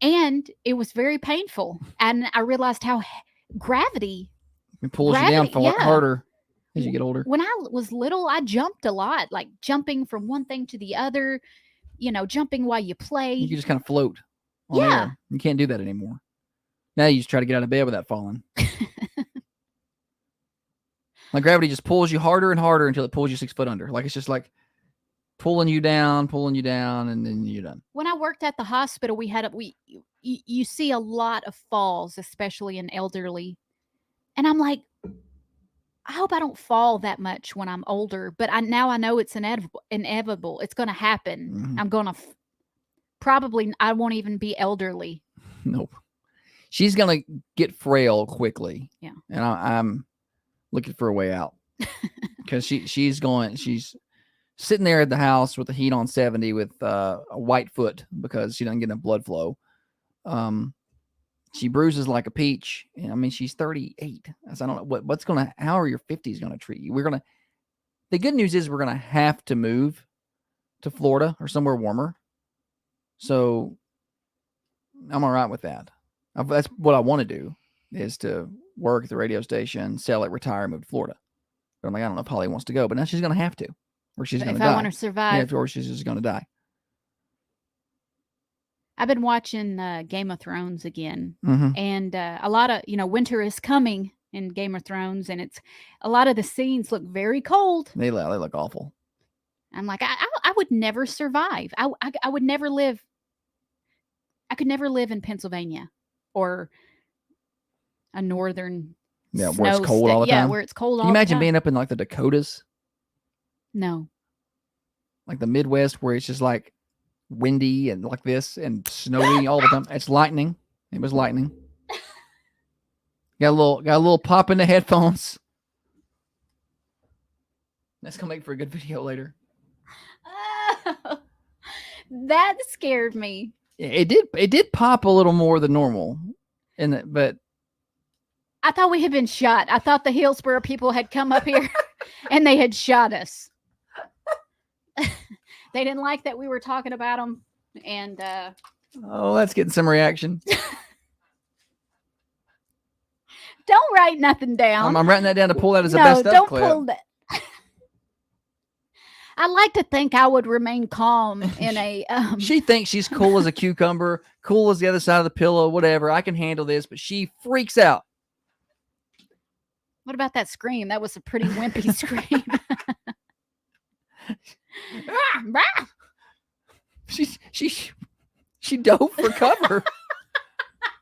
and it was very painful. And I realized how gravity It pulls you down yeah. harder as you get older. When I was little, I jumped a lot, like jumping from one thing to the other, jumping while you play. You can just kind of float on Yeah. air. You can't do that anymore. Now you just try to get out of bed without falling. Like gravity just pulls you harder and harder until it pulls you 6 foot under. Like it's just like pulling you down, and then you're done. When I worked at the hospital, you see a lot of falls, especially in elderly. And I'm like, I hope I don't fall that much when I'm older, but now I know it's inevitable. It's going to happen. Mhm. I'm going to I won't even be elderly. Nope. She's gonna get frail quickly. Yeah. And I'm looking for a way out because she's sitting there at the house with the heat on 70 with a white foot because she doesn't get enough blood flow. She bruises like a peach. And, I mean, she's 38. So I don't know how are your 50s gonna treat you? The good news is we're gonna have to move to Florida or somewhere warmer. So I'm all right with that. That's what I want to do, is to work at the radio station, sell it, retire, move to Florida. But I'm like, I don't know if Holly wants to go, but now she's going to have to, or she's going to die. If I want to survive. Yeah, or she's just going to die. I've been watching Game of Thrones again, Mhm. and a lot of winter is coming in Game of Thrones, and it's a lot of the scenes look very cold. They look awful. I'm like, I would never survive. I would never live. I could never live in Pennsylvania or a northern. Yeah, where it's cold all the time. Yeah, where it's cold all Can you the imagine time. being up in like the Dakotas, No. like the Midwest, where it's just like windy and like this and snowy all the time? It's lightning. It was lightning. Got a little pop in the headphones. That's gonna make for a good video later. That scared me. It did pop a little more than normal, but I thought we had been shot. I thought the Hillsborough people had come up here and they had shot us. They didn't like that we were talking about them, and that's getting some reaction. don't write nothing down. I'm writing that down to pull that as a no, best of don't clip. pull that. I like to think I would remain calm in a. She thinks she's cool as a cucumber, cool as the other side of the pillow, whatever. I can handle this, but she freaks out. What about that scream? That was a pretty wimpy scream. She dove for cover.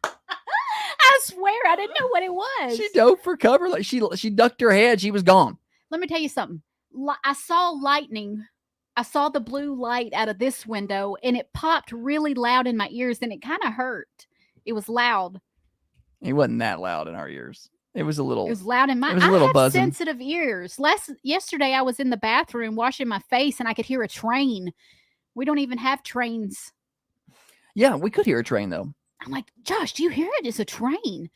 I swear I didn't know what it was. She dove for cover, like she ducked her head. She was gone. Let me tell you something. I saw lightning. I saw the blue light out of this window, and it popped really loud in my ears, and it kind of hurt. It was loud. It wasn't that loud in our ears. It was a little. It was loud in my. It was a little I have buzzing. sensitive ears. Yesterday, I was in the bathroom washing my face, and I could hear a train. We don't even have trains. Yeah, we could hear a train though. I'm like, Josh, do you hear it? It's a train.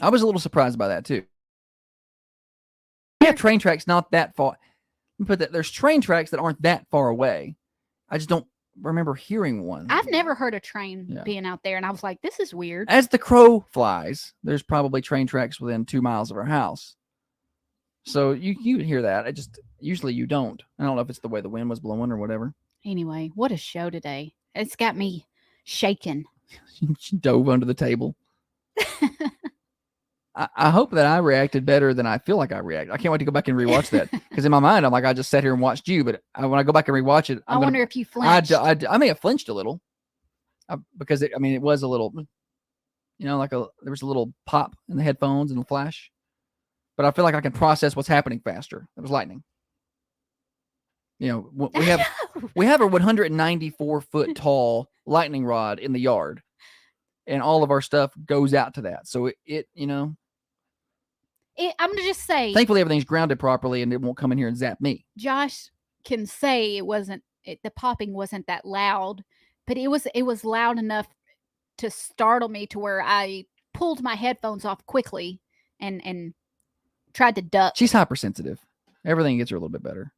I was a little surprised by that too. We have train tracks not that far. But there's train tracks that aren't that far away. I just don't remember hearing one. I've never heard a train being out there, and I was like, this is weird. As the crow flies, there's probably train tracks within 2 miles of our house. So you hear that. Usually you don't. I don't know if it's the way the wind was blowing or whatever. Anyway, what a show today. It's got me shaking. She dove under the table. I hope that I reacted better than I feel like I reacted. I can't wait to go back and rewatch that, because in my mind I'm like, I just sat here and watched you, but when I go back and rewatch it, I wonder if you flinched. I may have flinched a little, because it was a little, there was a little pop in the headphones and a flash, but I feel like I can process what's happening faster. It was lightning. We have a 194 foot tall lightning rod in the yard, and all of our stuff goes out to that. So I'm gonna just say, thankfully everything's grounded properly and it won't come in here and zap me. Josh can say the popping wasn't that loud, but it was loud enough to startle me to where I pulled my headphones off quickly and tried to duck. She's hypersensitive. Everything gets her a little bit better.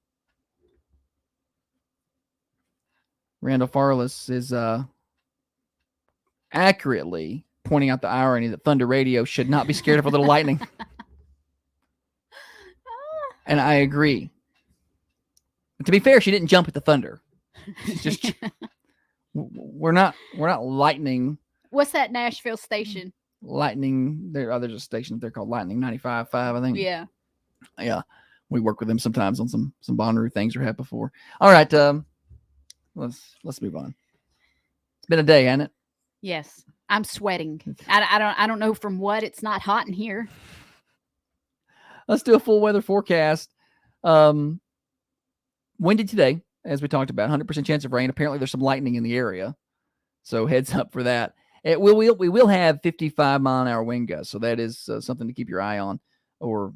Randall Farless is accurately pointing out the irony that Thunder Radio should not be scared of a little lightning. And I agree. To be fair, she didn't jump at the thunder. She's just we're not lightning. What's that Nashville station? Lightning. There's a station they're called Lightning 95.5, I think. Yeah. Yeah. We work with them sometimes on some Bonnaroo things or have before. All right, let's move on. It's been a day, hasn't it? Yes. I'm sweating. I don't know from what. It's not hot in here. Let's do a full weather forecast. Windy today, as we talked about, 100% chance of rain. Apparently, there's some lightning in the area, so heads up for that. We will have 55-mile-an-hour wind gusts, so that is something to keep your eye on, or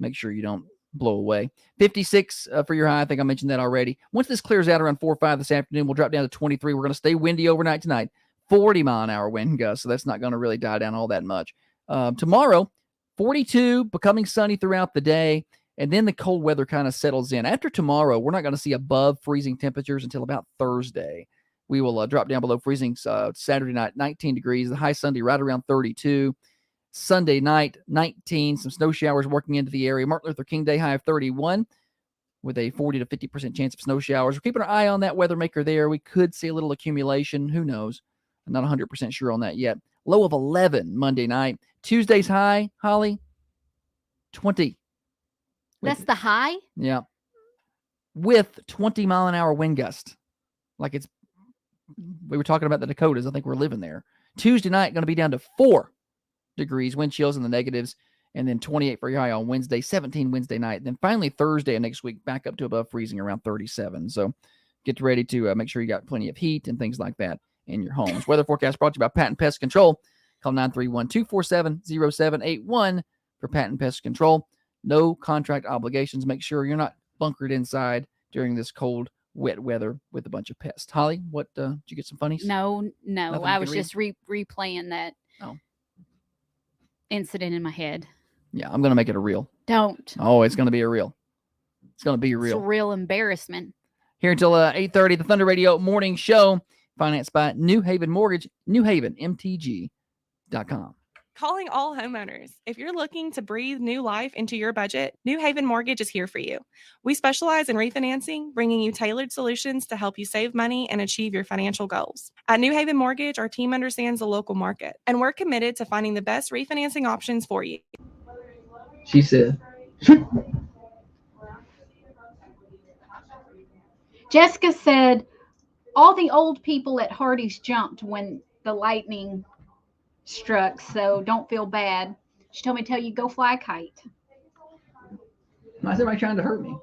make sure you don't blow away. 56 for your high. I think I mentioned that already. Once this clears out around 4 or 5 this afternoon, we'll drop down to 23. We're going to stay windy overnight tonight. 40-mile-an-hour wind gusts, so that's not going to really die down all that much. Tomorrow, 42, becoming sunny throughout the day, and then the cold weather kind of settles in. After tomorrow, we're not going to see above freezing temperatures until about Thursday. We will drop down below freezing Saturday night, 19 degrees. The high Sunday right around 32. Sunday night, 19. Some snow showers working into the area. Martin Luther King Day high of 31 with a 40 to 50% chance of snow showers. We're keeping our eye on that weather maker there. We could see a little accumulation. Who knows? I'm not 100% sure on that yet. Low of 11 Monday night. Tuesday's high, Holly, 20. That's the high? Yeah. With 20-mile-an-hour wind gust. We were talking about the Dakotas. I think we're living there. Tuesday night, going to be down to 4 degrees, wind chills in the negatives, and then 28 for your high on Wednesday, 17 Wednesday night. Then finally Thursday of next week, back up to above freezing around 37. So get ready to make sure you got plenty of heat and things like that in your homes. Weather forecast brought to you by Patent Pest Control. Call 931-247-0781 for Patent Pest Control. No contract obligations. Make sure you're not bunkered inside during this cold, wet weather with a bunch of pests. Holly, what did you get some funnies? No. Nothing I you was can read? just replaying that incident in my head. Yeah, I'm going to make it a reel. Don't. Oh, it's going to be a reel. It's going to be a It's reel. a real embarrassment. Here until 8:30, the Thunder Radio Morning Show, financed by New Haven Mortgage, newhavenmtg.com. Calling all homeowners. If you're looking to breathe new life into your budget, New Haven Mortgage is here for you. We specialize in refinancing, bringing you tailored solutions to help you save money and achieve your financial goals. At New Haven Mortgage, our team understands the local market, and we're committed to finding the best refinancing options for you. She said. Jessica said all the old people at Hardee's jumped when the lightning struck, so don't feel bad. She told me to tell you go fly a kite. Why is everybody trying to hurt me?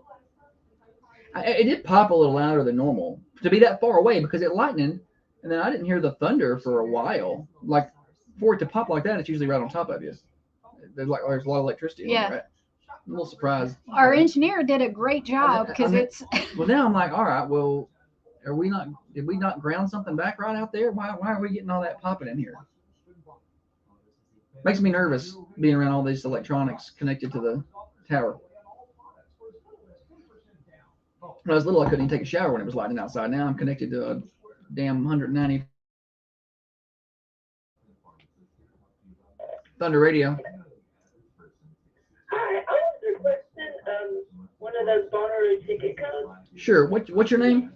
It did pop a little louder than normal to be that far away because it lightning, and then I didn't hear the thunder for a while. Like for it to pop like that, it's usually right on top of you. There's a lot of electricity. Yeah. On it, right? I'm a little surprised. Our engineer did a great job because it's. Well, now I'm like, all right, well, did we not ground something back right out there? Why are we getting all that popping in here? Makes me nervous being around all these electronics connected to the tower. When I was little, I couldn't even take a shower when it was lightning outside. Now I'm connected to a damn 190 Thunder Radio. Hi, I was requesting one of those Bonnaroo ticket codes. Sure. What's your name?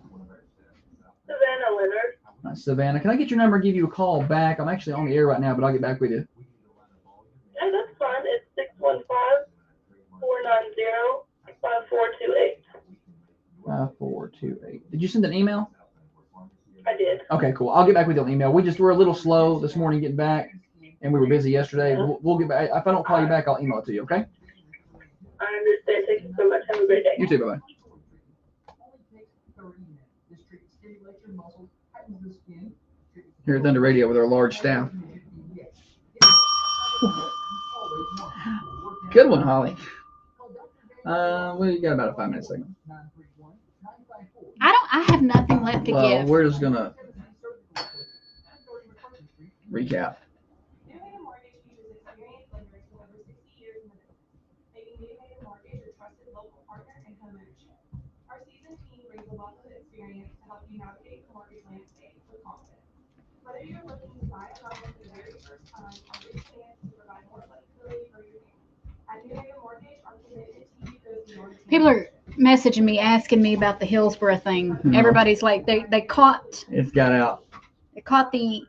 Savannah Leonard. Savannah. Can I get your number and give you a call back? I'm actually on the air right now, but I'll get back with you. Yeah, that's fine. It's 615-490-5428. 5428. Did you send an email? I did. Okay, cool. I'll get back with you on email. We're a little slow this morning getting back, and we were busy yesterday. We'll get back. If I don't call you back, I'll email it to you. Okay? I understand. Thank you so much. Have a great day. You too. Bye bye. Here at Thunder Radio with our large staff. Good one, Holly. We got about a 5-minute segment. I have nothing left to give. We're just gonna recap. Whether you're looking to buy a People are messaging me asking me about the Hillsborough thing. No. Everybody's like they caught It's got out. the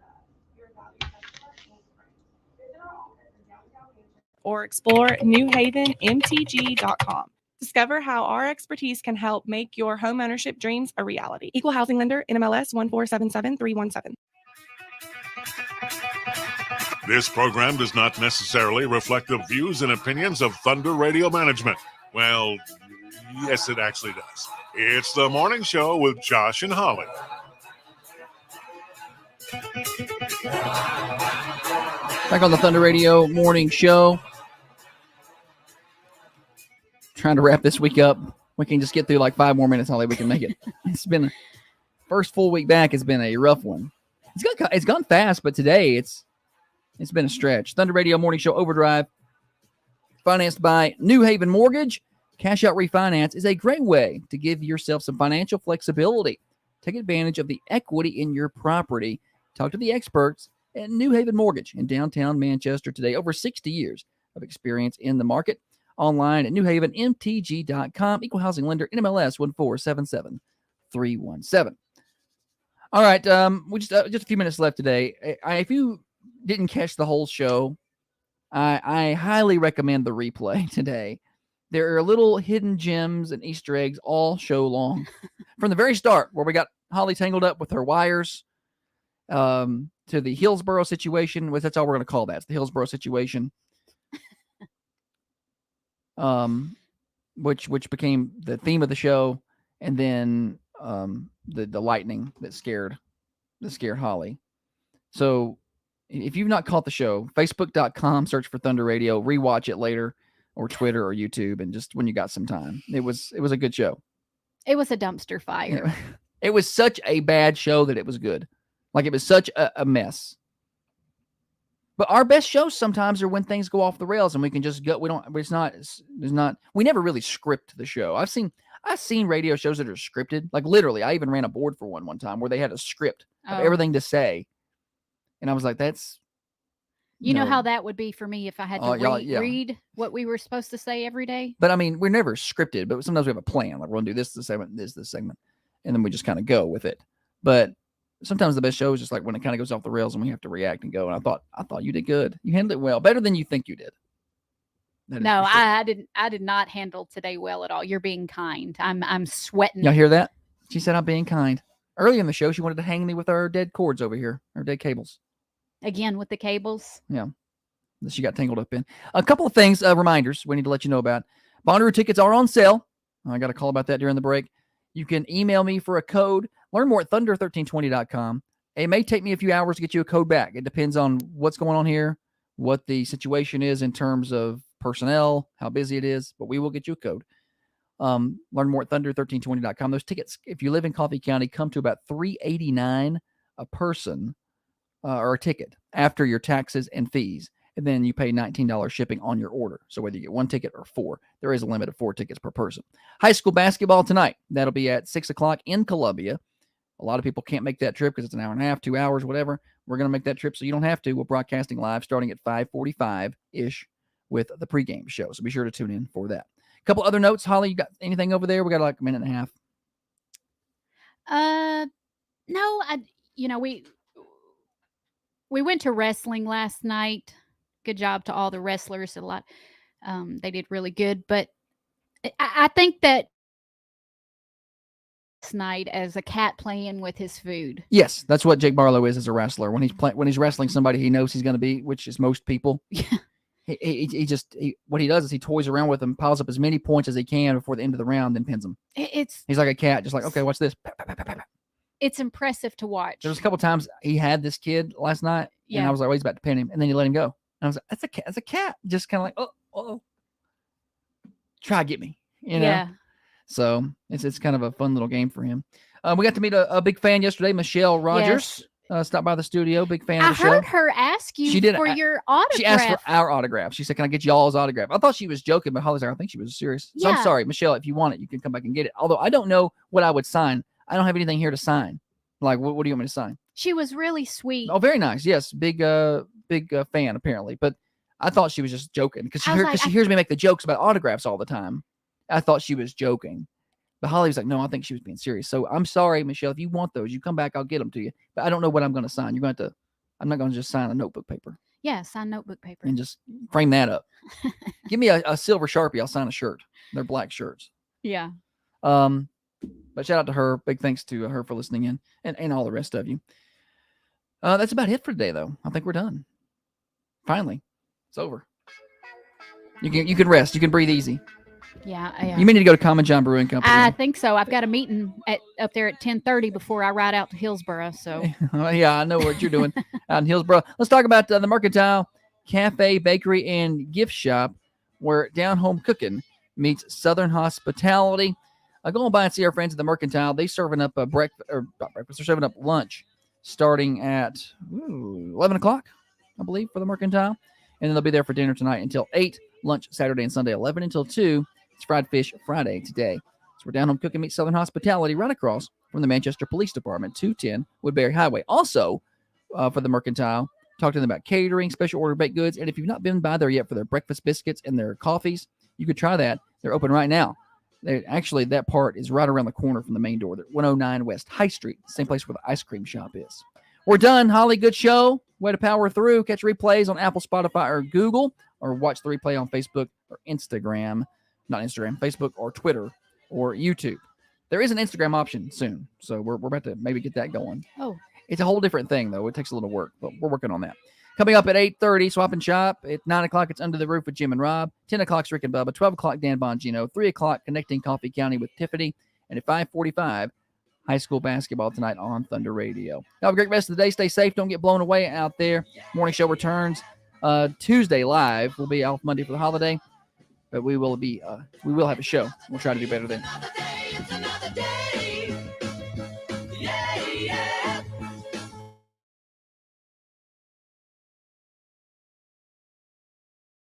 or explore newhavenmtg.com. Discover how our expertise can help make your home ownership dreams a reality. Equal housing lender, NMLS 1477317. This program does not necessarily reflect the views and opinions of Thunder Radio Management. Well, yes, it actually does. It's the morning show with Josh and Holly. Back on the Thunder Radio morning show. Trying to wrap this week up. We can just get through like 5 more minutes, Holly. We can make it. It's been first full week back. It's been a rough one. It's gone fast, but today it's been a stretch. Thunder Radio morning show overdrive, financed by New Haven Mortgage. Cash out refinance is a great way to give yourself some financial flexibility. Take advantage of the equity in your property. Talk to the experts at New Haven Mortgage in downtown Manchester today. Over 60 years of experience in the market. Online at newhavenmtg.com. Equal housing lender, NMLS 1477317. All right, we just a few minutes left today. If you didn't catch the whole show, I highly recommend the replay today. There are little hidden gems and Easter eggs all show long. From the very start, where we got Holly tangled up with her wires, to the Hillsborough situation, which that's all we're going to call that. It's the Hillsborough situation. Which became the theme of the show, and then the lightning that scared Holly. So if you've not caught the show, facebook.com, search for Thunder Radio, rewatch it later, or Twitter or YouTube, and just when you got some time. It was a good show. It was a dumpster fire. It was such a bad show that it was good. Like, it was such a mess. But our best shows sometimes are when things go off the rails and we can just go. We never really script the show. I've seen radio shows that are scripted. Like, literally, I even ran a board for one time where they had a script of everything to say. And I was like, that's. You know how that would be for me if I had to read what we were supposed to say every day? But I mean, we're never scripted, but sometimes we have a plan. Like, we're going to do this segment, this segment. And then we just kind of go with it. But sometimes the best show is just like when it kind of goes off the rails and we have to react and go. And I thought you did good. You handled it well, better than you think you did. No, I did not handle today well at all. You're being kind. I'm sweating. Y'all hear that? She said I'm being kind. Early in the show, she wanted to hang me with our dead cords over here, our dead cables. Again with the cables. Yeah, that she got tangled up in. A couple of things, reminders we need to let you know about. Bonnaroo tickets are on sale. I got a call about that during the break. You can email me for a code. Learn more at thunder1320.com. It may take me a few hours to get you a code back. It depends on what's going on here, what the situation is in terms of personnel, how busy it is, but we will get you a code. Learn more at thunder1320.com. Those tickets, if you live in Coffee County, come to about $389 a person or a ticket after your taxes and fees. And then you pay $19 shipping on your order. So whether you get 1 ticket or 4, there is a limit of 4 tickets per person. High school basketball tonight. That'll be at 6 o'clock in Columbia. A lot of people can't make that trip because it's an hour and a half, 2 hours, whatever. We're going to make that trip so you don't have to. We're broadcasting live starting at 5:45-ish with the pregame show. So be sure to tune in for that. A couple other notes. Holly, you got anything over there? We got like a minute and a half. No, we went to wrestling last night. Good job to all the wrestlers. They did really good. But I think that night as a cat playing with his food. Yes, that's what Jake Barlow is as a wrestler. When he's wrestling somebody he knows he's going to beat, which is most people. What he does is he toys around with them, piles up as many points as he can before the end of the round, then pins them. He's like a cat, just like, okay, watch this. It's impressive to watch. There was a couple times he had this kid last night, and I was like, oh, he's about to pin him, and then he let him go. And I was like, that's a cat. Just kind of like, oh, try to get me, Yeah. So it's kind of a fun little game for him. We got to meet a big fan yesterday, Michelle Rogers. Stopped by the studio, big fan of the show. I heard her ask you for your autograph. She asked for our autograph. She said, can I get y'all's autograph? I thought she was joking, but Holly's like, I think she was serious. So I'm sorry, Michelle, if you want it, you can come back and get it. Although I don't know what I would sign. I don't have anything here to sign. Like, what do you want me to sign? She was really sweet. Oh, very nice. Yes, big fan, apparently. But I thought she was just joking because she hears me make the jokes about autographs all the time. I thought she was joking. But Holly was like, no, I think she was being serious. So I'm sorry, Michelle. If you want those, you come back, I'll get them to you. But I don't know what I'm going to sign. You're going to I'm not going to just sign a notebook paper Yeah, sign notebook paper. and just frame that up. Give me a silver Sharpie. I'll sign a shirt. They're black shirts. Yeah. But shout out to her. Big thanks to her for listening in and all the rest of you. That's about it for today, though. I think we're done. Finally, it's over. You can rest. You can breathe easy. Yeah. You may need to go to Common John Brewing Company. I think so. I've got a meeting up there at 10:30 before I ride out to Hillsboro. So Yeah, I know what you're doing out in Hillsboro. Let's talk about the Mercantile Cafe, Bakery, and Gift Shop, where Down Home Cooking meets Southern Hospitality. Go on by and see our friends at the Mercantile. They serving up breakfast, or not breakfast. They're serving up lunch starting at 11 o'clock, I believe, for the Mercantile, and then they'll be there for dinner tonight until 8. Lunch Saturday and Sunday, 11 until 2. It's Fried Fish Friday today. So we're Down Home Cooking meets Southern Hospitality right across from the Manchester Police Department, 210 Woodbury Highway. Also, for the Mercantile, talk to them about catering, special order baked goods. And if you've not been by there yet for their breakfast biscuits and their coffees, you could try that. They're open right now. Actually, that part is right around the corner from the main door. They're 109 West High Street, same place where the ice cream shop is. We're done. Holly, good show. Way to power through. Catch replays on Apple, Spotify, or Google, or watch the replay on Facebook or Instagram. Not Instagram, Facebook or Twitter or YouTube. There is an Instagram option soon, so we're about to maybe get that going. Oh. It's a whole different thing, though. It takes a little work, but we're working on that. Coming up at 8:30, Swap and Shop. At 9 o'clock, it's Under the Roof with Jim and Rob. 10 o'clock, Rick and Bubba. 12 o'clock, Dan Bongino. 3 o'clock, Connecting Coffee County with Tiffany. And at 5:45, high school basketball tonight on Thunder Radio. Have a great rest of the day. Stay safe. Don't get blown away out there. Morning show returns Tuesday live. We'll be off Monday for the holiday, but we will have a show. We'll try to do better then.